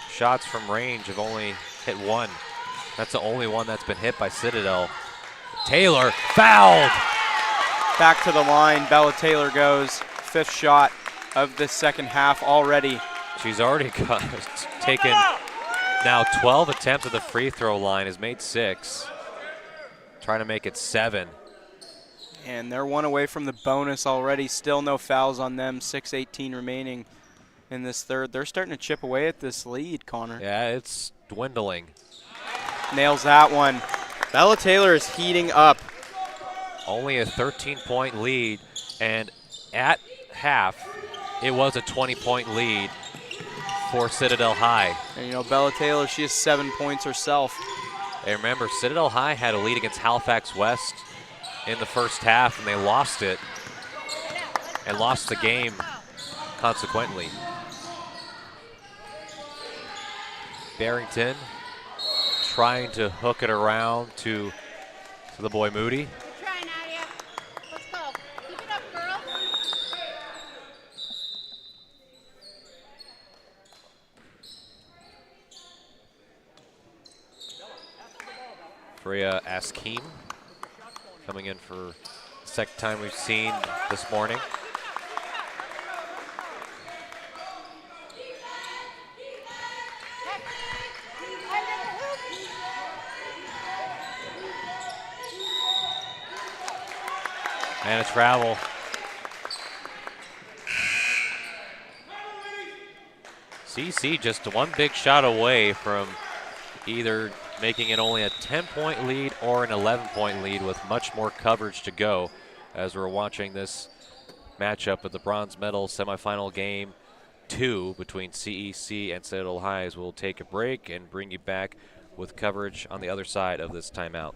[SPEAKER 6] shots from range have only hit 1. That's the only one that's been hit by Citadel. Taylor fouled.
[SPEAKER 7] Back to the line, Bella Taylor goes. 5th shot of the second half already.
[SPEAKER 6] She's already taken now 12 attempts at the free throw line, has made 6. Trying to make it 7.
[SPEAKER 7] And they're 1 away from the bonus already. Still no fouls on them. 6:18 remaining in this third. They're starting to chip away at this lead, Connor.
[SPEAKER 6] Yeah, it's dwindling.
[SPEAKER 7] Nails that one. Bella Taylor is heating up.
[SPEAKER 6] Only a 13-point lead, and at half, it was a 20-point lead for Citadel High.
[SPEAKER 7] And you know, Bella Taylor, she has 7 points herself.
[SPEAKER 6] And remember, Citadel High had a lead against Halifax West in the first half, and they lost it and lost the game consequently. Barrington trying to hook it around to the boy Moody.
[SPEAKER 8] Good try, Nadia. Let's go. Keep it up, girl.
[SPEAKER 6] Freya Askeem coming in for the second time we've seen this morning. And a travel. CEC just 1 big shot away from either making it only a 10-point lead or an 11-point lead with much more coverage to go as we're watching this matchup of the bronze medal semifinal game 2 between CEC and Citadel High. As we'll take a break and bring you back with coverage on the other side of this timeout.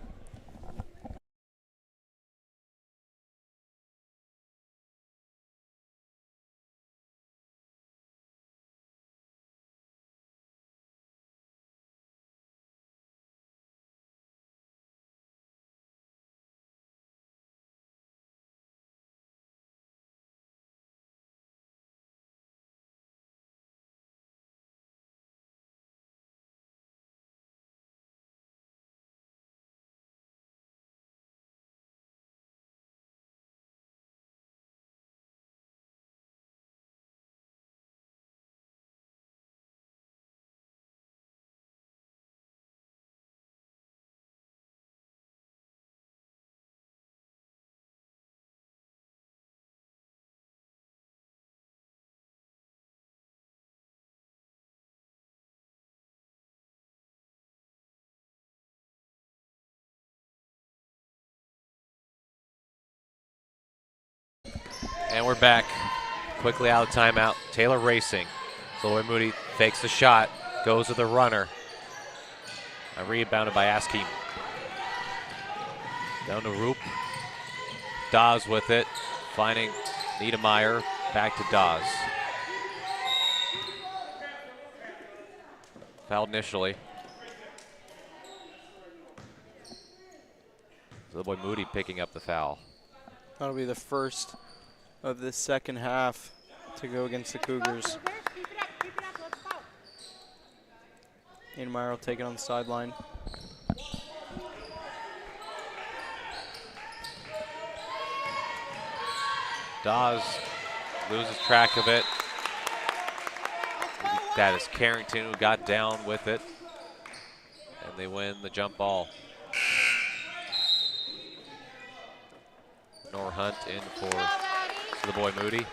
[SPEAKER 6] And we're back. Quickly out of timeout. Taylor racing. So Moody fakes the shot, goes to the runner. Rebounded by Askeem. Down to Roop. Dawes with it, finding Niedermeyer. Back to Dawes. Fouled initially. So the boy Moody picking up the foul.
[SPEAKER 7] That'll be the first of the second half to go against the Cougars. Niedermeyer will take it on the sideline.
[SPEAKER 6] Dawes loses track of it. That is Carrington who got down with it. And they win the jump ball. Nor Hunt in for the boy Moody.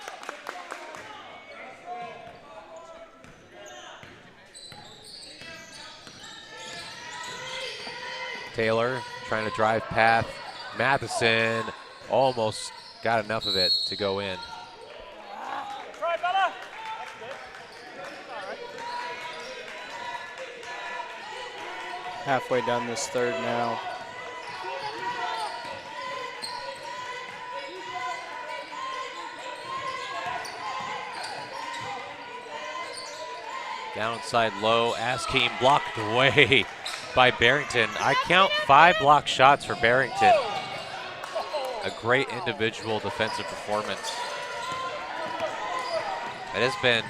[SPEAKER 6] Taylor trying to drive path. Matheson almost got enough of it to go in.
[SPEAKER 9] Try, Bella. That's good. All right.
[SPEAKER 7] Halfway down this third now.
[SPEAKER 6] Downside low, Askeem blocked away by Barrington. I count 5 block shots for Barrington. A great individual defensive performance. It has been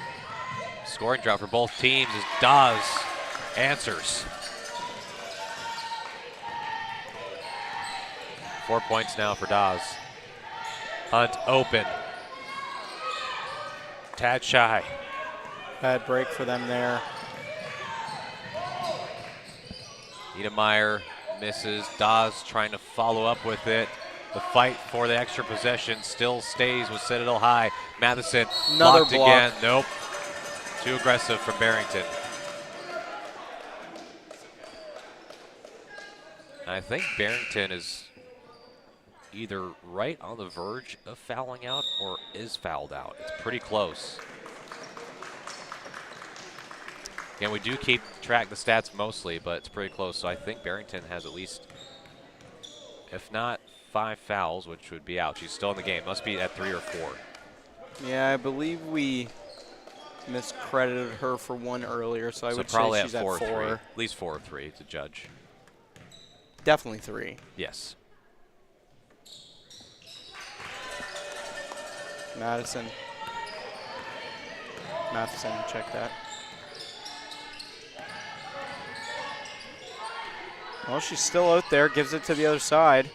[SPEAKER 6] scoring drought for both teams as Dawes answers. 4 points now for Dawes. Hunt open. Tad shy.
[SPEAKER 7] Bad break for them there.
[SPEAKER 6] Niedermeyer misses. Dawes trying to follow up with it. The fight for the extra possession still stays with Citadel High. Matheson
[SPEAKER 7] Another
[SPEAKER 6] blocked
[SPEAKER 7] block.
[SPEAKER 6] again. Nope. Too aggressive from Barrington. I think Barrington is either right on the verge of fouling out or is fouled out. It's pretty close. Again, we do keep track of the stats mostly, but it's pretty close. So I think Barrington has at least, if not 5 fouls, which would be out. She's still in the game. Must be at 3 or 4.
[SPEAKER 7] Yeah, I believe we miscredited her for one earlier, so I would
[SPEAKER 6] probably
[SPEAKER 7] say she's at 4.
[SPEAKER 6] 3. At least 4 or 3 to judge.
[SPEAKER 7] Definitely 3.
[SPEAKER 6] Yes.
[SPEAKER 7] Matheson, check that. Well, she's still out there, gives it to the other side.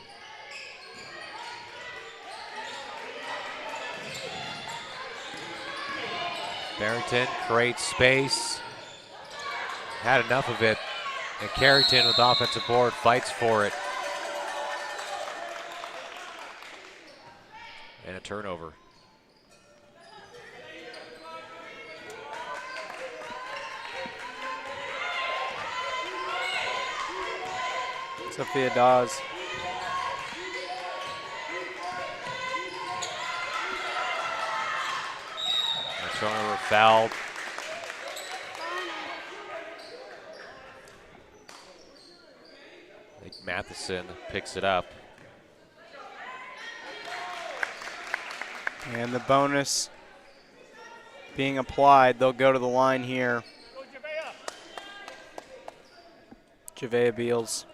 [SPEAKER 6] Barrington creates space. Had enough of it. And Carrington with the offensive board fights for it. And a turnover.
[SPEAKER 7] Sophia Dawes.
[SPEAKER 6] Turnover fouled. I think Matheson picks it up.
[SPEAKER 7] And the bonus being applied. They'll go to the line here. Javea Beals.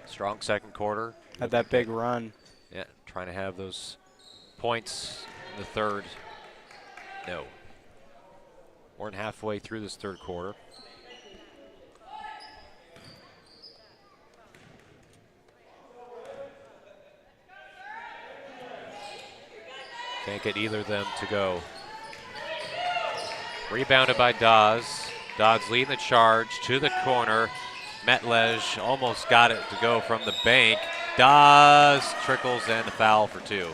[SPEAKER 6] Strong second quarter.
[SPEAKER 7] Had that big run.
[SPEAKER 6] Yeah, trying to have those points in the third. No. More than halfway through this third quarter. Can't get either of them to go. Rebounded by Dawes. Dawes leading the charge to the corner. Metlej almost got it to go from the bank. Dawes trickles and a foul for 2.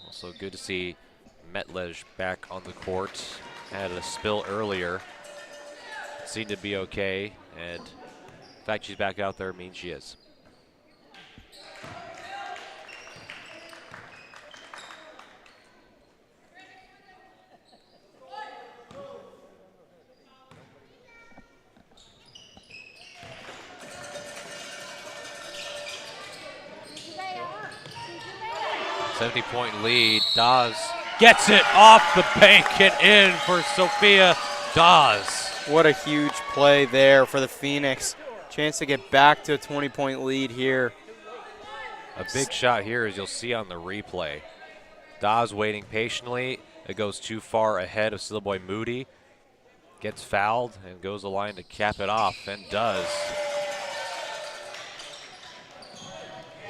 [SPEAKER 6] Also good to see Metlej back on the court. Had a spill earlier. Seemed to be okay, and The fact she's back out there means she is. A 70-point lead. Dawes gets it off the bank and in for Sophia Dawes.
[SPEAKER 7] What a huge play there for the Phoenix. Chance to get back to a 20-point lead here.
[SPEAKER 6] A big shot here, as you'll see on the replay. Dawes waiting patiently. It goes too far ahead of Sillaboy Moody. Gets fouled and goes the line to cap it off, and does.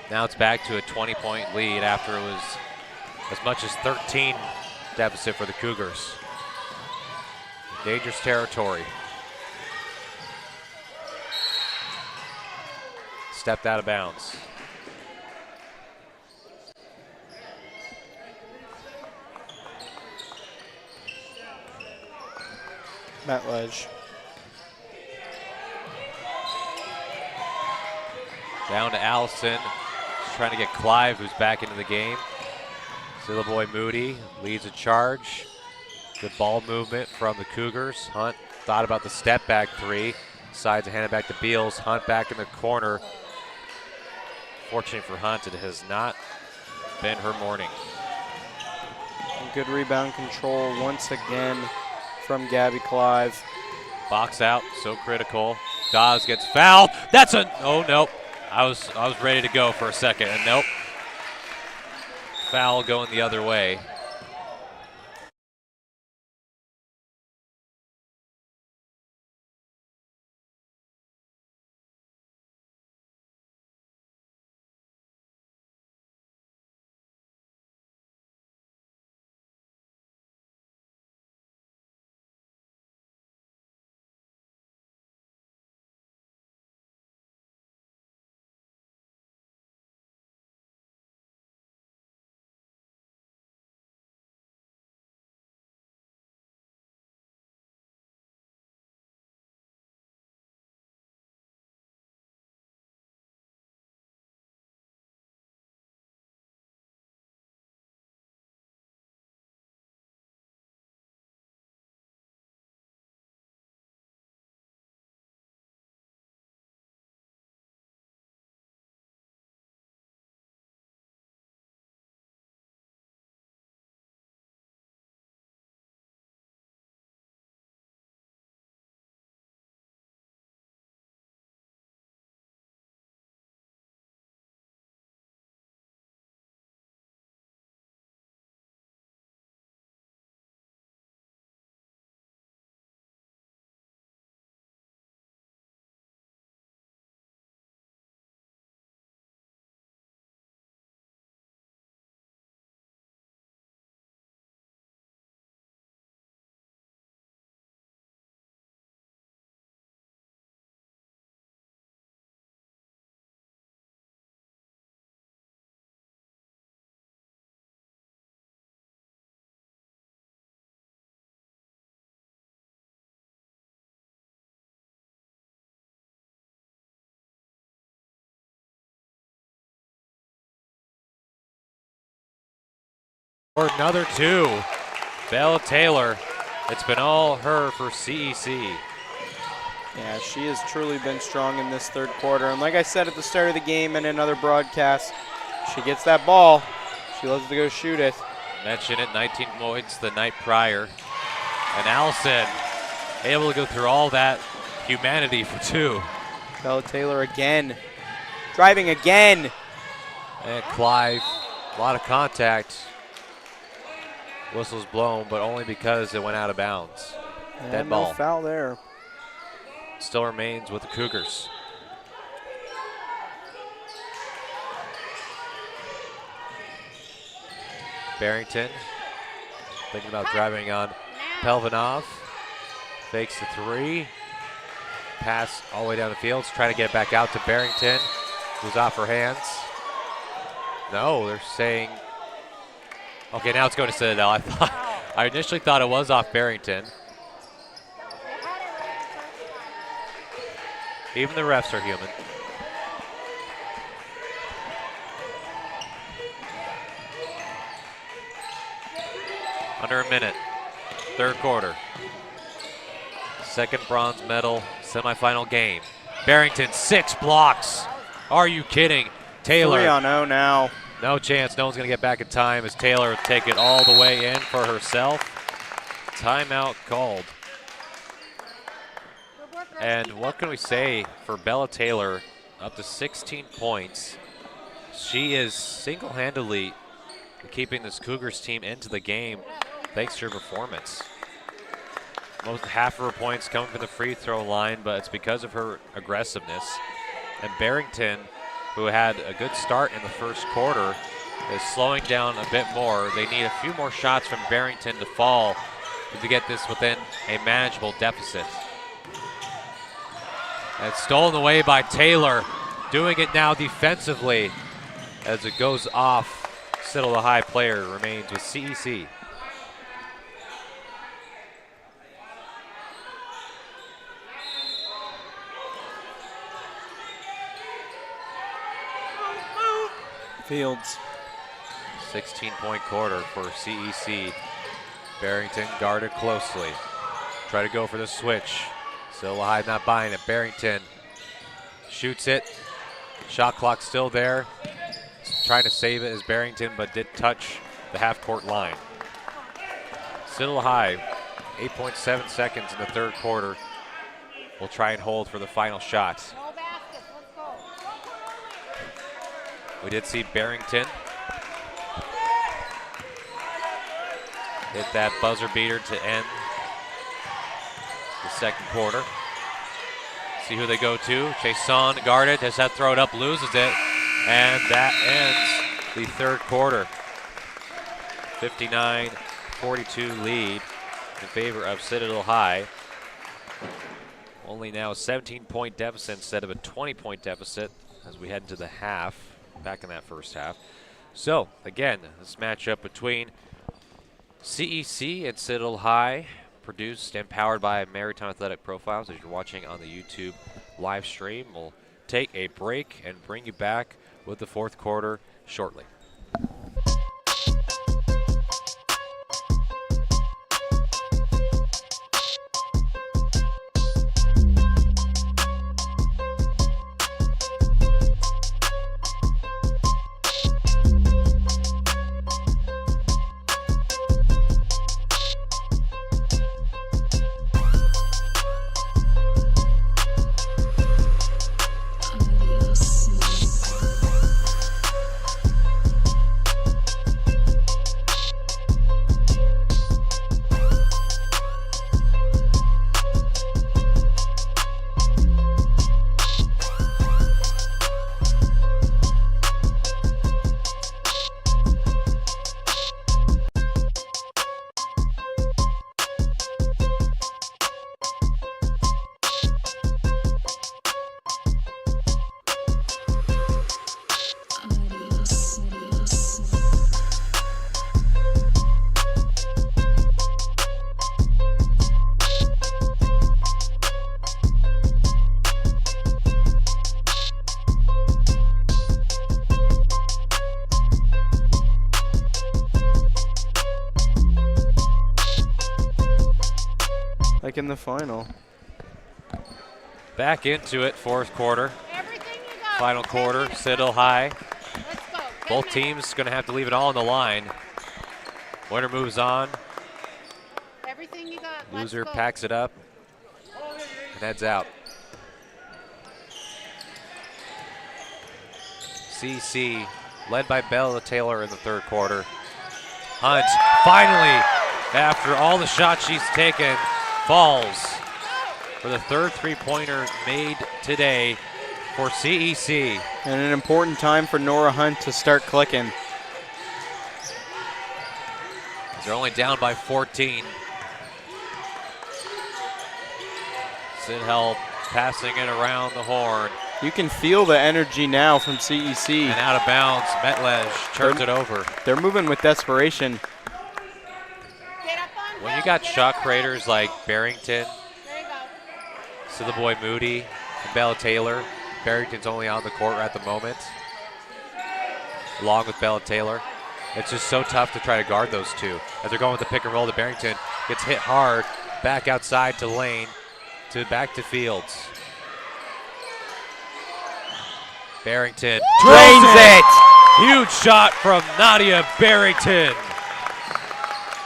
[SPEAKER 6] Now it's back to a 20-point lead after it was as much as 13 deficit for the Cougars. Dangerous territory. Stepped out of bounds.
[SPEAKER 7] Matt Ledge.
[SPEAKER 6] Down to Allison. She's trying to get Clive, who's back into the game. Sillaboy Moody leads a charge. Good ball movement from the Cougars. Hunt thought about the step back three. Decides to hand it back to Beals. Hunt back in the corner. Fortunate for Hunt, it has not been her morning.
[SPEAKER 7] Good rebound control once again from Gabby Clive.
[SPEAKER 6] Box out, so critical. Dawes gets fouled. That's a, oh no. I was ready to go for a second, and nope. Foul going the other way. Or another two. Bella Taylor. It's been all her for CEC.
[SPEAKER 7] Yeah, she has truly been strong in this third quarter. And like I said at the start of the game and in other broadcasts, she gets that ball. She loves to go shoot it.
[SPEAKER 6] Mentioned it, 19 points the night prior. And Allison able to go through all that humanity for two.
[SPEAKER 7] Bella Taylor again. Driving again.
[SPEAKER 6] And Clive, a lot of contact. Whistle's blown, but only because it went out of bounds.
[SPEAKER 7] And
[SPEAKER 6] Dead
[SPEAKER 7] no
[SPEAKER 6] ball.
[SPEAKER 7] foul there.
[SPEAKER 6] Still remains with the Cougars. Barrington thinking about driving on Pelvanov. Fakes the three. Pass all the way down the field. Trying to get it back out to Barrington, who's off her hands. No, they're saying. Okay, now it's going to Citadel. I initially thought it was off Barrington. Even the refs are human. Under a minute, third quarter. Second bronze medal semifinal game. Barrington, 6 blocks. Are you kidding? Taylor.
[SPEAKER 7] 3-on-0 now.
[SPEAKER 6] No chance. No one's going to get back in time as Taylor will take it all the way in for herself. Timeout called. And what can we say for Bella Taylor? Up to 16 points. She is single-handedly keeping this Cougars team into the game thanks to her performance. Most half of her points coming from the free throw line, but it's because of her aggressiveness. And Barrington, who had a good start in the first quarter, is slowing down a bit more. They need a few more shots from Barrington to fall to get this within a manageable deficit. And it's stolen away by Taylor, doing it now defensively as it goes off. Citadel High player remains with CEC.
[SPEAKER 7] Fields.
[SPEAKER 6] 16-point quarter for CEC. Barrington guarded closely. Try to go for the switch. Citadel High not buying it. Barrington shoots it. Shot clock still there. Trying to save it as Barrington, but did touch the half-court line. Citadel High, 8.7 seconds in the third quarter. We'll try and hold for the final shot. We did see Barrington hit that buzzer beater to end the second quarter. See who they go to. Chason guarded, has that throw it up, loses it, and that ends the third quarter. 59-42 lead in favor of Citadel High. Only now a 17-point deficit instead of a 20-point deficit as we head into the half, back in that first half. So, again, this matchup between CEC and Citadel High, produced and powered by Maritime Athletic Profiles, as you're watching on the YouTube live stream. We'll take a break and bring you back with the fourth quarter shortly.
[SPEAKER 7] Like in the final.
[SPEAKER 6] Back into it, fourth quarter. Final quarter, Citadel High. Both teams going to have to leave it all on the line. Winner moves on.
[SPEAKER 8] Everything you got.
[SPEAKER 6] Loser packs it up and heads out. CC led by Bella Taylor in the third quarter. Hunt finally, after all the shots she's taken, falls for the third three-pointer made today for CEC.
[SPEAKER 7] And an important time for Nora Hunt to start clicking.
[SPEAKER 6] They're only down by 14. Citadel passing it around the horn.
[SPEAKER 7] You can feel the energy now from CEC.
[SPEAKER 6] And out of bounds, Metlej turns it over.
[SPEAKER 7] They're moving with desperation.
[SPEAKER 6] When you got shot creators like Barrington, to the boy Moody, and Bella Taylor. Barrington's only on the court at the moment, along with Bella Taylor. It's just so tough to try to guard those two. As they're going with the pick and roll, to Barrington gets hit hard, back outside to Lane, back to Fields. Barrington drains it! Huge shot from Nadia Barrington.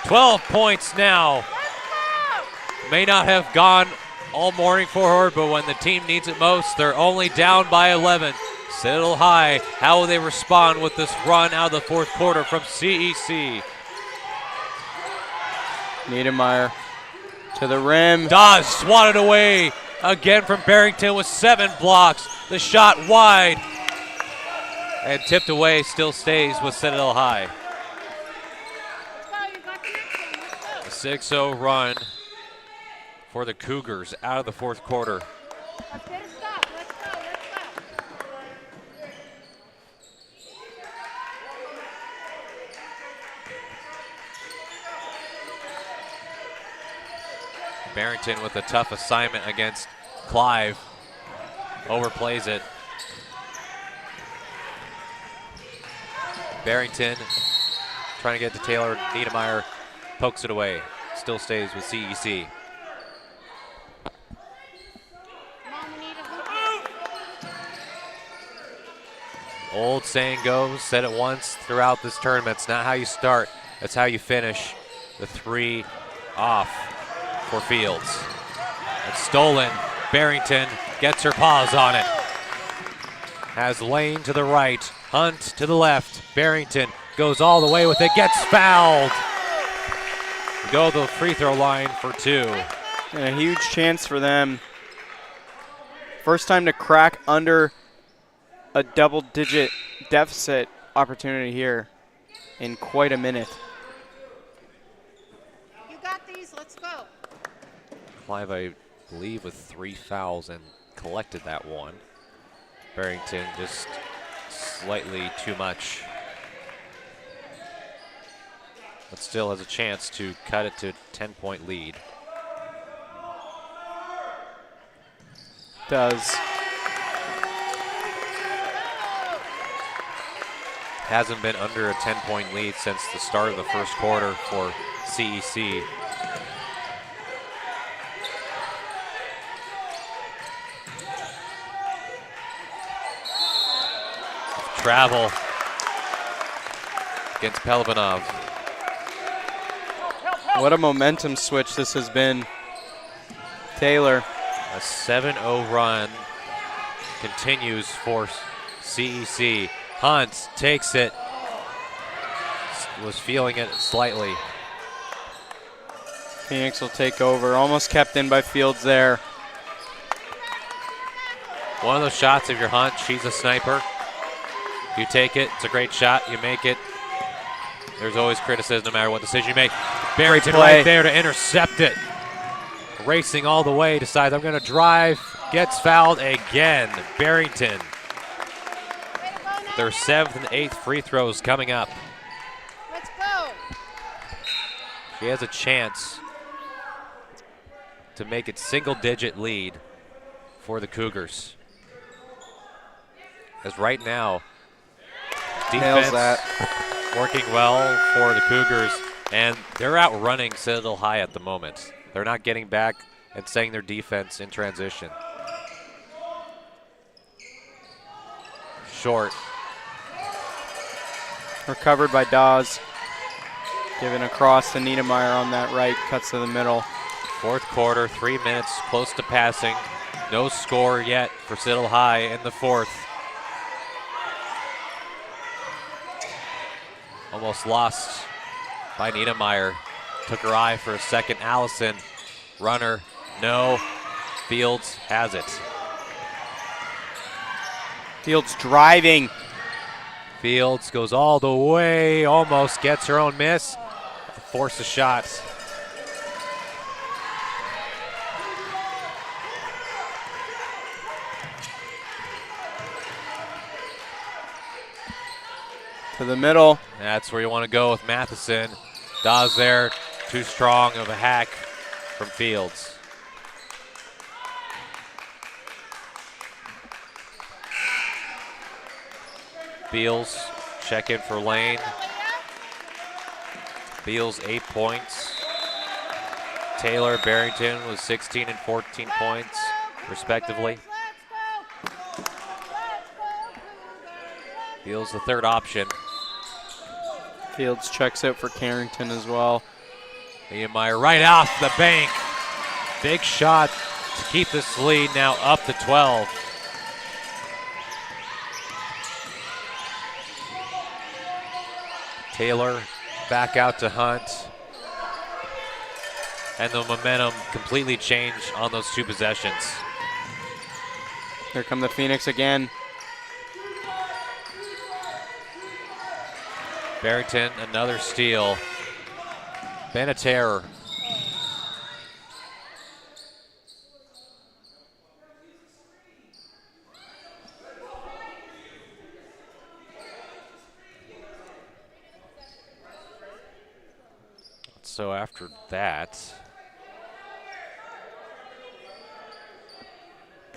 [SPEAKER 6] 12 points now. May not have gone all morning for her, but when the team needs it most, they're only down by 11. Citadel High, how will they respond with this run out of the fourth quarter from CEC?
[SPEAKER 7] Niedermeyer to the rim.
[SPEAKER 6] Dawes swatted away again from Barrington with 7 blocks. The shot wide and tipped away, still stays with Citadel High. A 6-0 run for the Cougars out of the fourth quarter.
[SPEAKER 8] Let's get a stop. Let's go.
[SPEAKER 6] Barrington with a tough assignment against Clive. Overplays it. Barrington trying to get to Taylor. Niedermeyer pokes it away. Still stays with CEC. Old saying goes, said it once throughout this tournament. It's not how you start, it's how you finish. The 3 off for Fields. It's stolen. Barrington gets her paws on it. Has Lane to the right, Hunt to the left. Barrington goes all the way with it, gets fouled. Go to the free throw line for 2.
[SPEAKER 7] And a huge chance for them. First time to crack under a double-digit deficit opportunity here in quite a minute.
[SPEAKER 8] You got these. Let's go.
[SPEAKER 6] Clive, I believe, with 3 fouls and collected that one. Barrington just slightly too much. But still has a chance to cut it to a 10-point lead.
[SPEAKER 7] Does.
[SPEAKER 6] Hasn't been under a 10-point lead since the start of the first quarter for CEC. Travel against Pelivanov.
[SPEAKER 7] What a momentum switch this has been. Taylor.
[SPEAKER 6] A 7-0 run continues for CEC. Hunt takes it. Was feeling it slightly.
[SPEAKER 7] Phoenix will take over. Almost kept in by Fields there.
[SPEAKER 6] One of those shots of your Hunt, she's a sniper. You take it, it's a great shot, you make it. There's always criticism no matter what decision you make. Barrington right there to intercept it. Racing all the way, decides I'm gonna drive, gets fouled again. Barrington. Their 7th and 8th free throws coming up.
[SPEAKER 8] Let's go.
[SPEAKER 6] She has a chance to make it single-digit lead for the Cougars. As right now, defense working well for the Cougars, and they're outrunning Citadel High at the moment. They're not getting back and setting their defense in transition. Short.
[SPEAKER 7] Recovered by Dawes. Given across to Niedermeyer on that right, cuts to the middle.
[SPEAKER 6] Fourth quarter, 3 minutes, close to passing. No score yet for Citadel High in the fourth. Almost lost by Niedermeyer. Took her eye for a second. Allison, runner, no. Fields has it.
[SPEAKER 7] Fields driving.
[SPEAKER 6] Fields goes all the way, almost gets her own miss. Force a shot.
[SPEAKER 7] To the middle.
[SPEAKER 6] That's where you want to go with Matheson. Dawes there, too strong of a hack from Fields. Beals check in for Lane. Beals 8 points. Taylor, Barrington with 16 and 14 points, respectively. Beals the third option.
[SPEAKER 7] Fields checks out for Carrington as well.
[SPEAKER 6] Niemeyer right off the bank. Big shot to keep this lead now up to 12. Taylor back out to Hunt. And the momentum completely changed on those two possessions.
[SPEAKER 7] Here come the Phoenix again.
[SPEAKER 6] Barrington, another steal. Benater. So after that,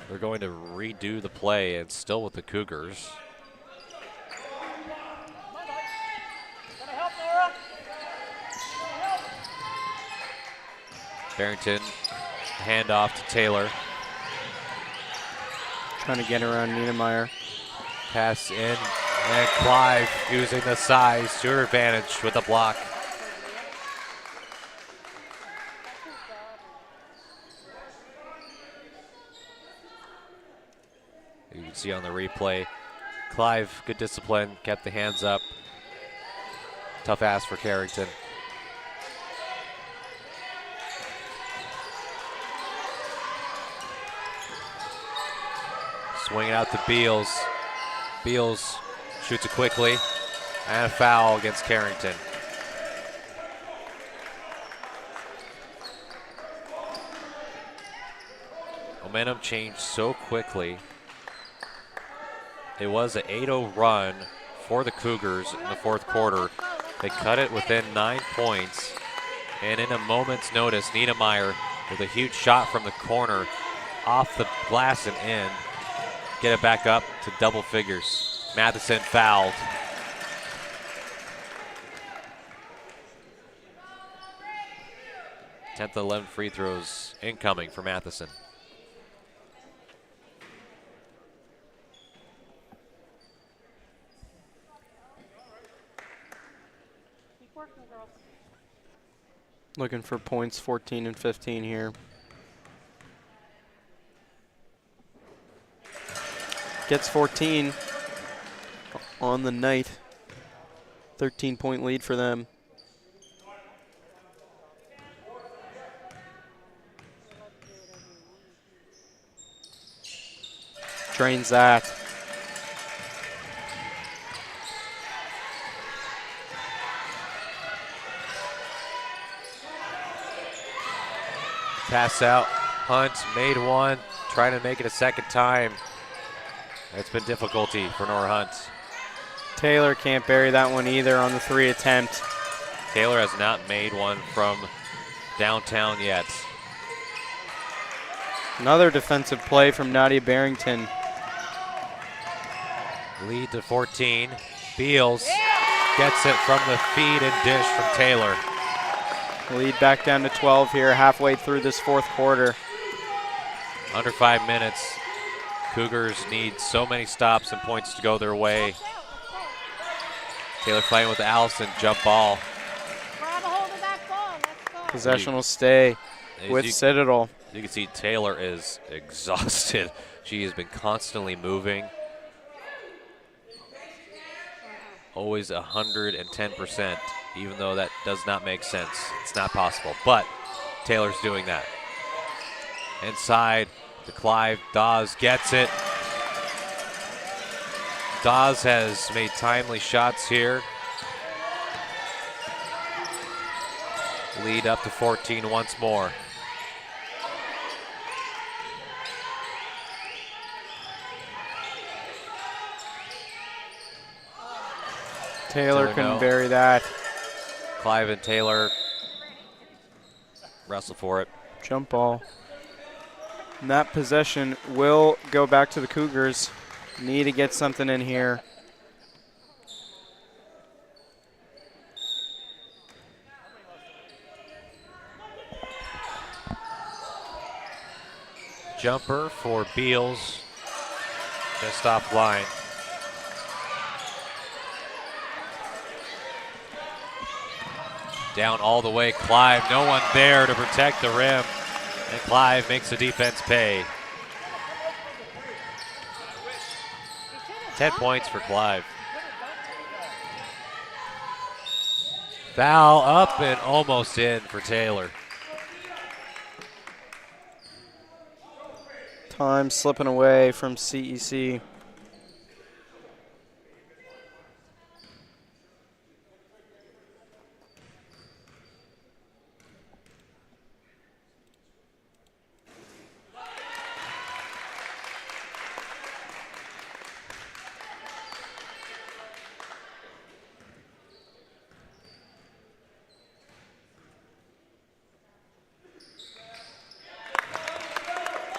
[SPEAKER 6] they're going to redo the play, and still with the Cougars. Barrington, handoff to Taylor.
[SPEAKER 7] Trying to get around Niemeyer.
[SPEAKER 6] Pass in, and Clive using the size to her advantage with a block. You can see on the replay, Clive, good discipline, kept the hands up. Tough ass for Carrington. Swinging out to Beals. Beals shoots it quickly, and a foul against Carrington. Momentum changed so quickly. It was an 8-0 run for the Cougars in the fourth quarter. They cut it within 9 points, and in a moment's notice, Niemeyer with a huge shot from the corner off the glass and in. Get it back up to double figures. Matheson fouled. Tenth 11 free throws incoming for Matheson.
[SPEAKER 7] Looking for points 14 and 15 here. Gets 14 on the night. 13-point lead for them. Drains that.
[SPEAKER 6] Pass out. Hunt made one, trying to make it a second time. It's been difficulty for Nora Hunt.
[SPEAKER 7] Taylor can't bury that one either on the 3 attempt.
[SPEAKER 6] Taylor has not made one from downtown yet.
[SPEAKER 7] Another defensive play from Nadia Barrington.
[SPEAKER 6] Lead to 14. Beals gets it from the feed and dish from Taylor.
[SPEAKER 7] Lead back down to 12 here, halfway through this fourth quarter.
[SPEAKER 6] Under 5 minutes. Cougars need so many stops and points to go their way. Taylor fighting with the Allison jump ball.
[SPEAKER 8] Grab a hold of that ball. Let's go.
[SPEAKER 7] Possession will stay with Citadel.
[SPEAKER 6] You can see Taylor is exhausted. She has been constantly moving. Always 110%, even though that does not make sense. It's not possible, but Taylor's doing that. Inside to Clive. Dawes gets it. Dawes has made timely shots here. Lead up to 14 once more.
[SPEAKER 7] Taylor couldn't bury that.
[SPEAKER 6] Clive and Taylor wrestle for it.
[SPEAKER 7] Jump ball. And that possession will go back to the Cougars. Need to get something in here.
[SPEAKER 6] jumper for Beals, just off line. Down all the way, Clive, no one there to protect the rim, and Clive makes the defense pay. 10 points for Clive. Foul up and almost in for Taylor.
[SPEAKER 7] Time slipping away from CEC.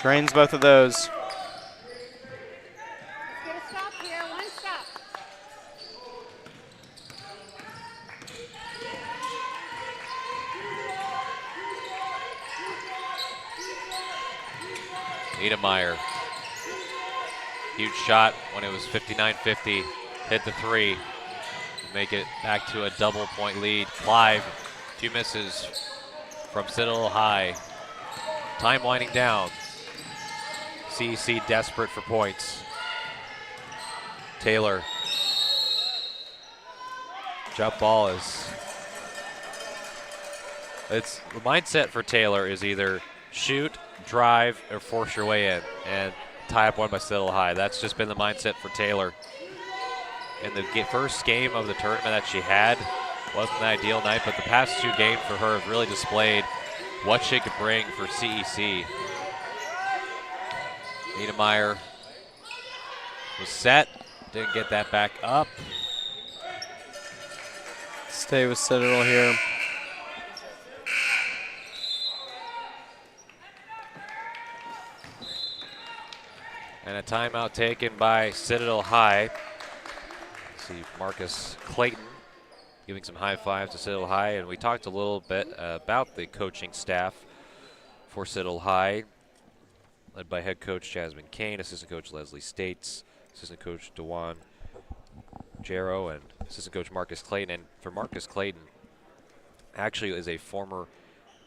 [SPEAKER 7] Drains both of those.
[SPEAKER 8] Let's get a stop here. One stop.
[SPEAKER 6] Niedermeyer. Huge shot when it was 59-50. Hit the three. Make it back to a double-point lead. Clive, 2 misses from Citadel High. Time winding down. CEC desperate for points. Taylor. Jump ball is. It's the mindset for Taylor is either shoot, drive, or force your way in and tie up one by Citadel High. That's just been the mindset for Taylor. In the first game of the tournament that she had, wasn't an ideal night, but the past 2 games for her have really displayed what she could bring for CEC. Niedermeyer was set, didn't get that back up.
[SPEAKER 7] Stay with Citadel here.
[SPEAKER 6] And a timeout taken by Citadel High. See Marcus Clayton giving some high fives to Citadel High, and we talked a little bit about the coaching staff for Citadel High, led by head coach Jasmine Kane, assistant coach Leslie States, assistant coach DeJuan Jarrow, and assistant coach Marcus Clayton. And for Marcus Clayton, actually is a former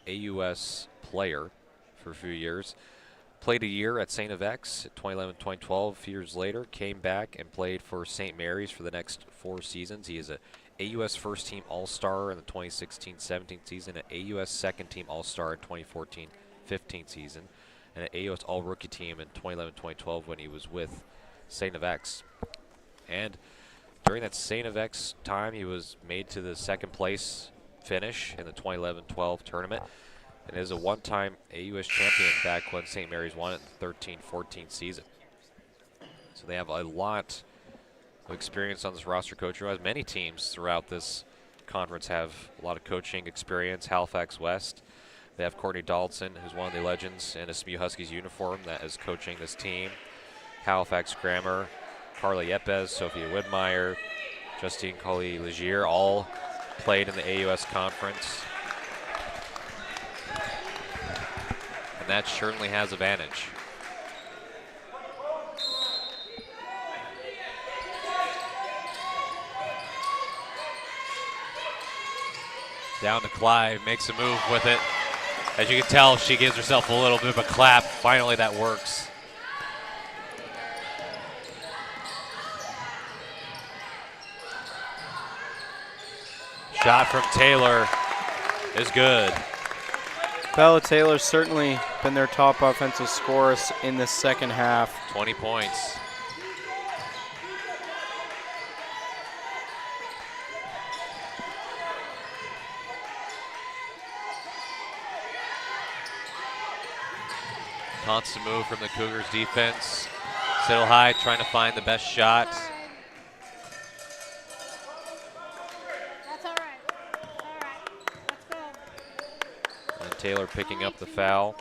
[SPEAKER 6] AUS player for a few years. Played a year at St. FX at 2011-2012. A few years later, came back and played for St. Mary's for the next 4 seasons. He is a AUS first team All-Star in the 2016-17 season, an AUS second team All-Star in 2014-15 season, and an AUS All-Rookie team in 2011-2012 when he was with St. FX. And during that St. FX time, he was made to the second place finish in the 2011-12 tournament, and is a one-time AUS champion back when St. Mary's won it in the 13-14 season. So they have a lot of experience on this roster coaching-wise. Many teams throughout this conference have a lot of coaching experience. Halifax West, they have Courtney Donaldson, who's one of the legends in a SMU Huskies uniform that is coaching this team. Halifax Grammar, Carla Yepes, Sophia Widmeyer, Justine Collie-Legier, all played in the AUS conference. And that certainly has advantage. Down to Clive, makes a move with it. As you can tell, she gives herself a little bit of a clap. Finally, that works. Shot from Taylor is good.
[SPEAKER 7] Bella Taylor's certainly been their top offensive scorer in the second half.
[SPEAKER 6] 20 points. Constant move from the Cougars defense. Citadel High trying to find the best shot.
[SPEAKER 8] That's all right. All right. Let's go.
[SPEAKER 6] And Taylor picking up the foul.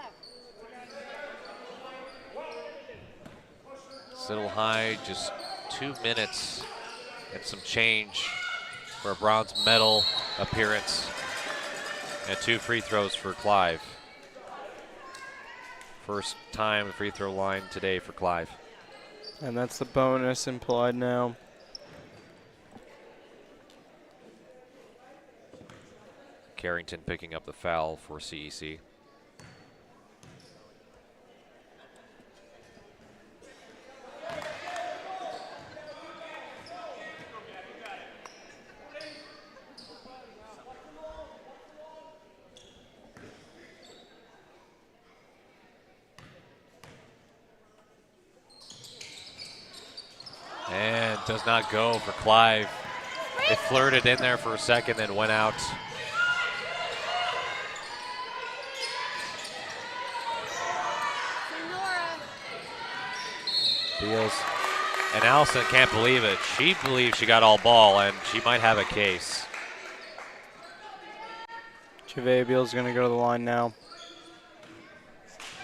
[SPEAKER 6] Citadel High just 2 minutes and some change for a bronze medal appearance. And 2 free throws for Clive. First time free throw line today for Clive.
[SPEAKER 7] And that's the bonus implied now.
[SPEAKER 6] Carrington picking up the foul for CEC. And does not go for Clive. It flirted in there for a second, then went out. Beals. And Allison can't believe it. She believes she got all ball, and she might have a case.
[SPEAKER 7] Javea Beals is going to go to the line now.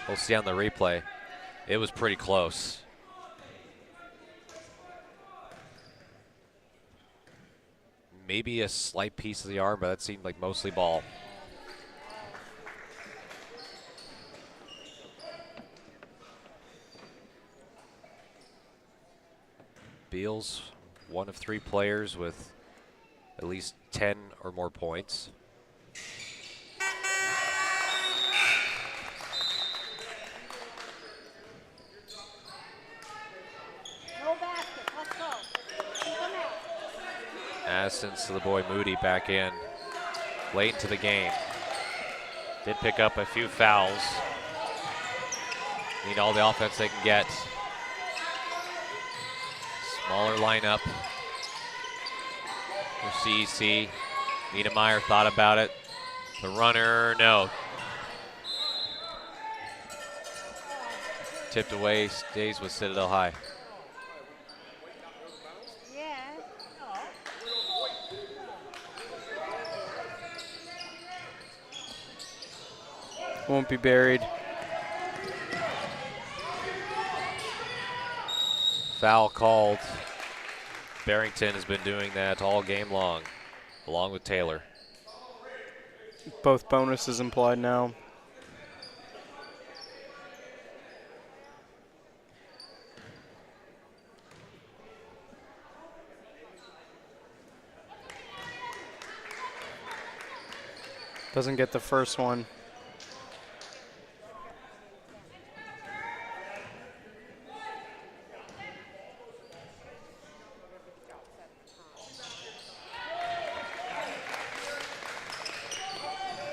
[SPEAKER 6] We'll see on the replay. It was pretty close. Maybe a slight piece of the arm, but that seemed like mostly ball. Beals, one of 3 players with at least 10 or more points.
[SPEAKER 8] No basket. Let's go. Keep them out.
[SPEAKER 6] Assistance to the boy Moody back in late into the game. Did pick up a few fouls. Need all the offense they can get. Smaller lineup for CEC. Niedermeyer thought about it. The runner, no. Tipped away, stays with Citadel High.
[SPEAKER 8] Yeah.
[SPEAKER 7] Won't be buried.
[SPEAKER 6] Foul called. Barrington has been doing that all game long, along with Taylor.
[SPEAKER 7] Both bonuses implied now. Doesn't get the first one.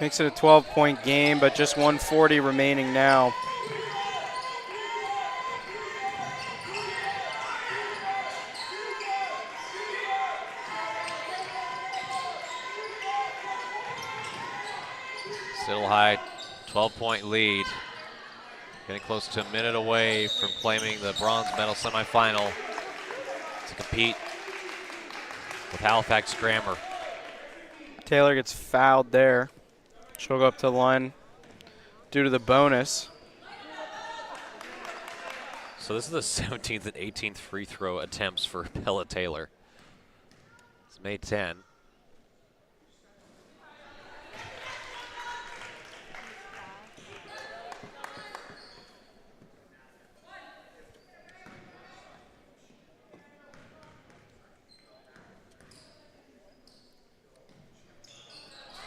[SPEAKER 7] Makes it a 12-point game, but just 140 remaining now.
[SPEAKER 6] Citadel High, 12-point lead. Getting close to a minute away from claiming the bronze medal semifinal to compete with Halifax Grammar.
[SPEAKER 7] Taylor gets fouled there. She'll go up to the line due to the bonus.
[SPEAKER 6] So this is the 17th and 18th free throw attempts for Bella Taylor. It's made 10.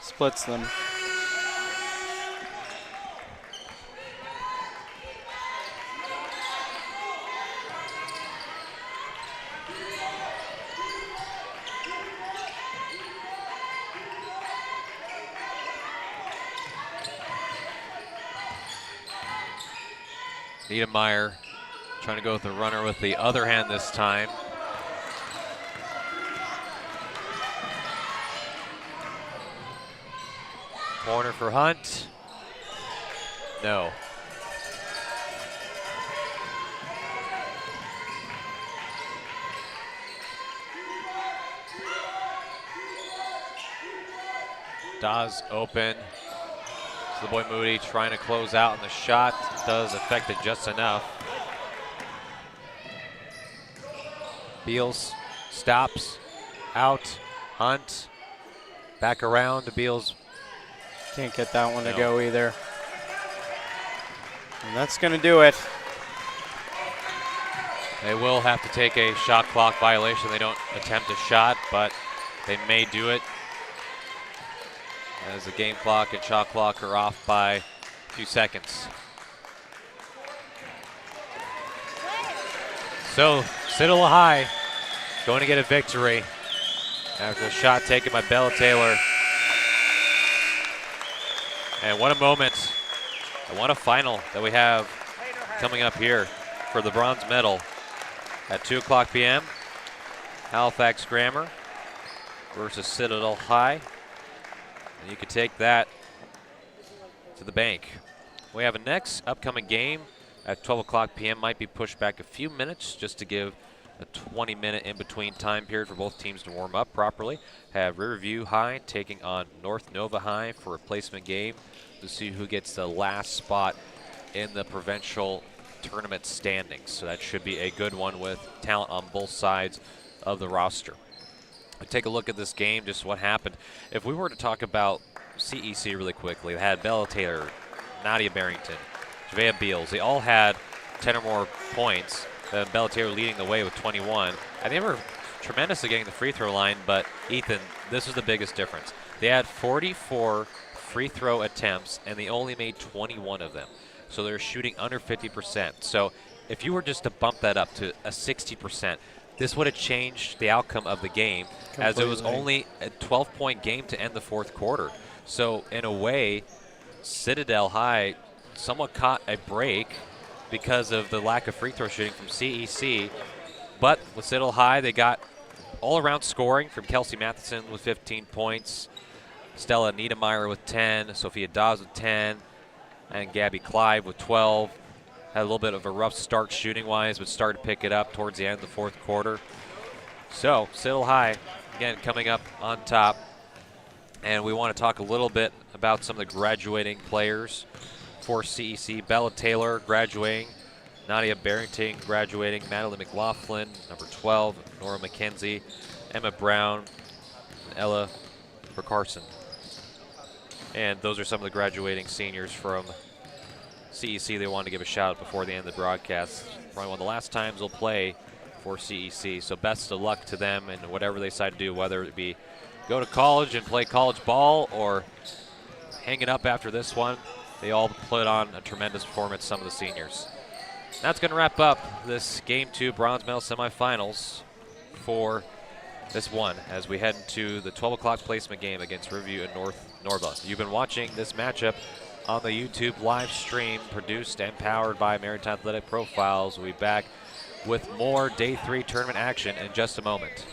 [SPEAKER 7] Splits them.
[SPEAKER 6] Niedermeyer trying to go with the runner with the other hand this time. Corner for Hunt. No. Dawes open. So the boy Moody trying to close out, and the shot does affect it just enough. Beals stops, out, Hunt, back around to Beals.
[SPEAKER 7] Can't get that one to go either. And that's going to do it.
[SPEAKER 6] They will have to take a shot clock violation. They don't attempt a shot, but they may do it as the game clock and shot clock are off by a few seconds. So Citadel High going to get a victory after a shot taken by Bella Taylor. And what a moment, and what a final that we have coming up here for the bronze medal at 2 o'clock p.m. Halifax Grammar versus Citadel High. And you could take that to the bank. We have a next upcoming game at 12 o'clock p.m. Might be pushed back a few minutes just to give a 20-minute in-between time period for both teams to warm up properly. Have Riverview High taking on North Nova High for a replacement game to see who gets the last spot in the provincial tournament standings. So that should be a good one with talent on both sides of the roster. Take a look at this game, just what happened. If we were to talk about CEC really quickly, they had Bella Taylor, Nadia Barrington, Javea Beals. They all had 10 or more points. Bella Taylor leading the way with 21. And they were tremendous at getting the free throw line, but Ethan, this is the biggest difference. They had 44 free throw attempts, and they only made 21 of them. So they're shooting under 50%. So if you were just to bump that up to a 60%, this would have changed the outcome of the game, as it was only a 12-point game to end the fourth quarter. So in a way, Citadel High somewhat caught a break because of the lack of free throw shooting from CEC. But with Citadel High, they got all-around scoring from Kelsey Matheson with 15 points, Stella Niedermeyer with 10, Sophia Dawes with 10, and Gabby Clive with 12. Had a little bit of a rough start shooting-wise, but started to pick it up towards the end of the fourth quarter. So Citadel High, again, coming up on top. And we want to talk a little bit about some of the graduating players for CEC. Bella Taylor graduating, Nadia Barrington graduating, Madeline McLaughlin, number 12, Nora McKenzie, Emma Brown, and Ella Carson. And those are some of the graduating seniors from CEC. They wanted to give a shout out before the end of the broadcast. Probably one of the last times they'll play for CEC. So best of luck to them and whatever they decide to do, whether it be go to college and play college ball or hang it up after this one. They all put on a tremendous performance, some of the seniors. That's going to wrap up this Game 2 bronze medal semifinals for this one as we head into the 12 o'clock placement game against Riverview and North Norva. You've been watching this matchup on the YouTube live stream, produced and powered by Maritime Athletic Profiles. We'll be back with more Day 3 tournament action in just a moment.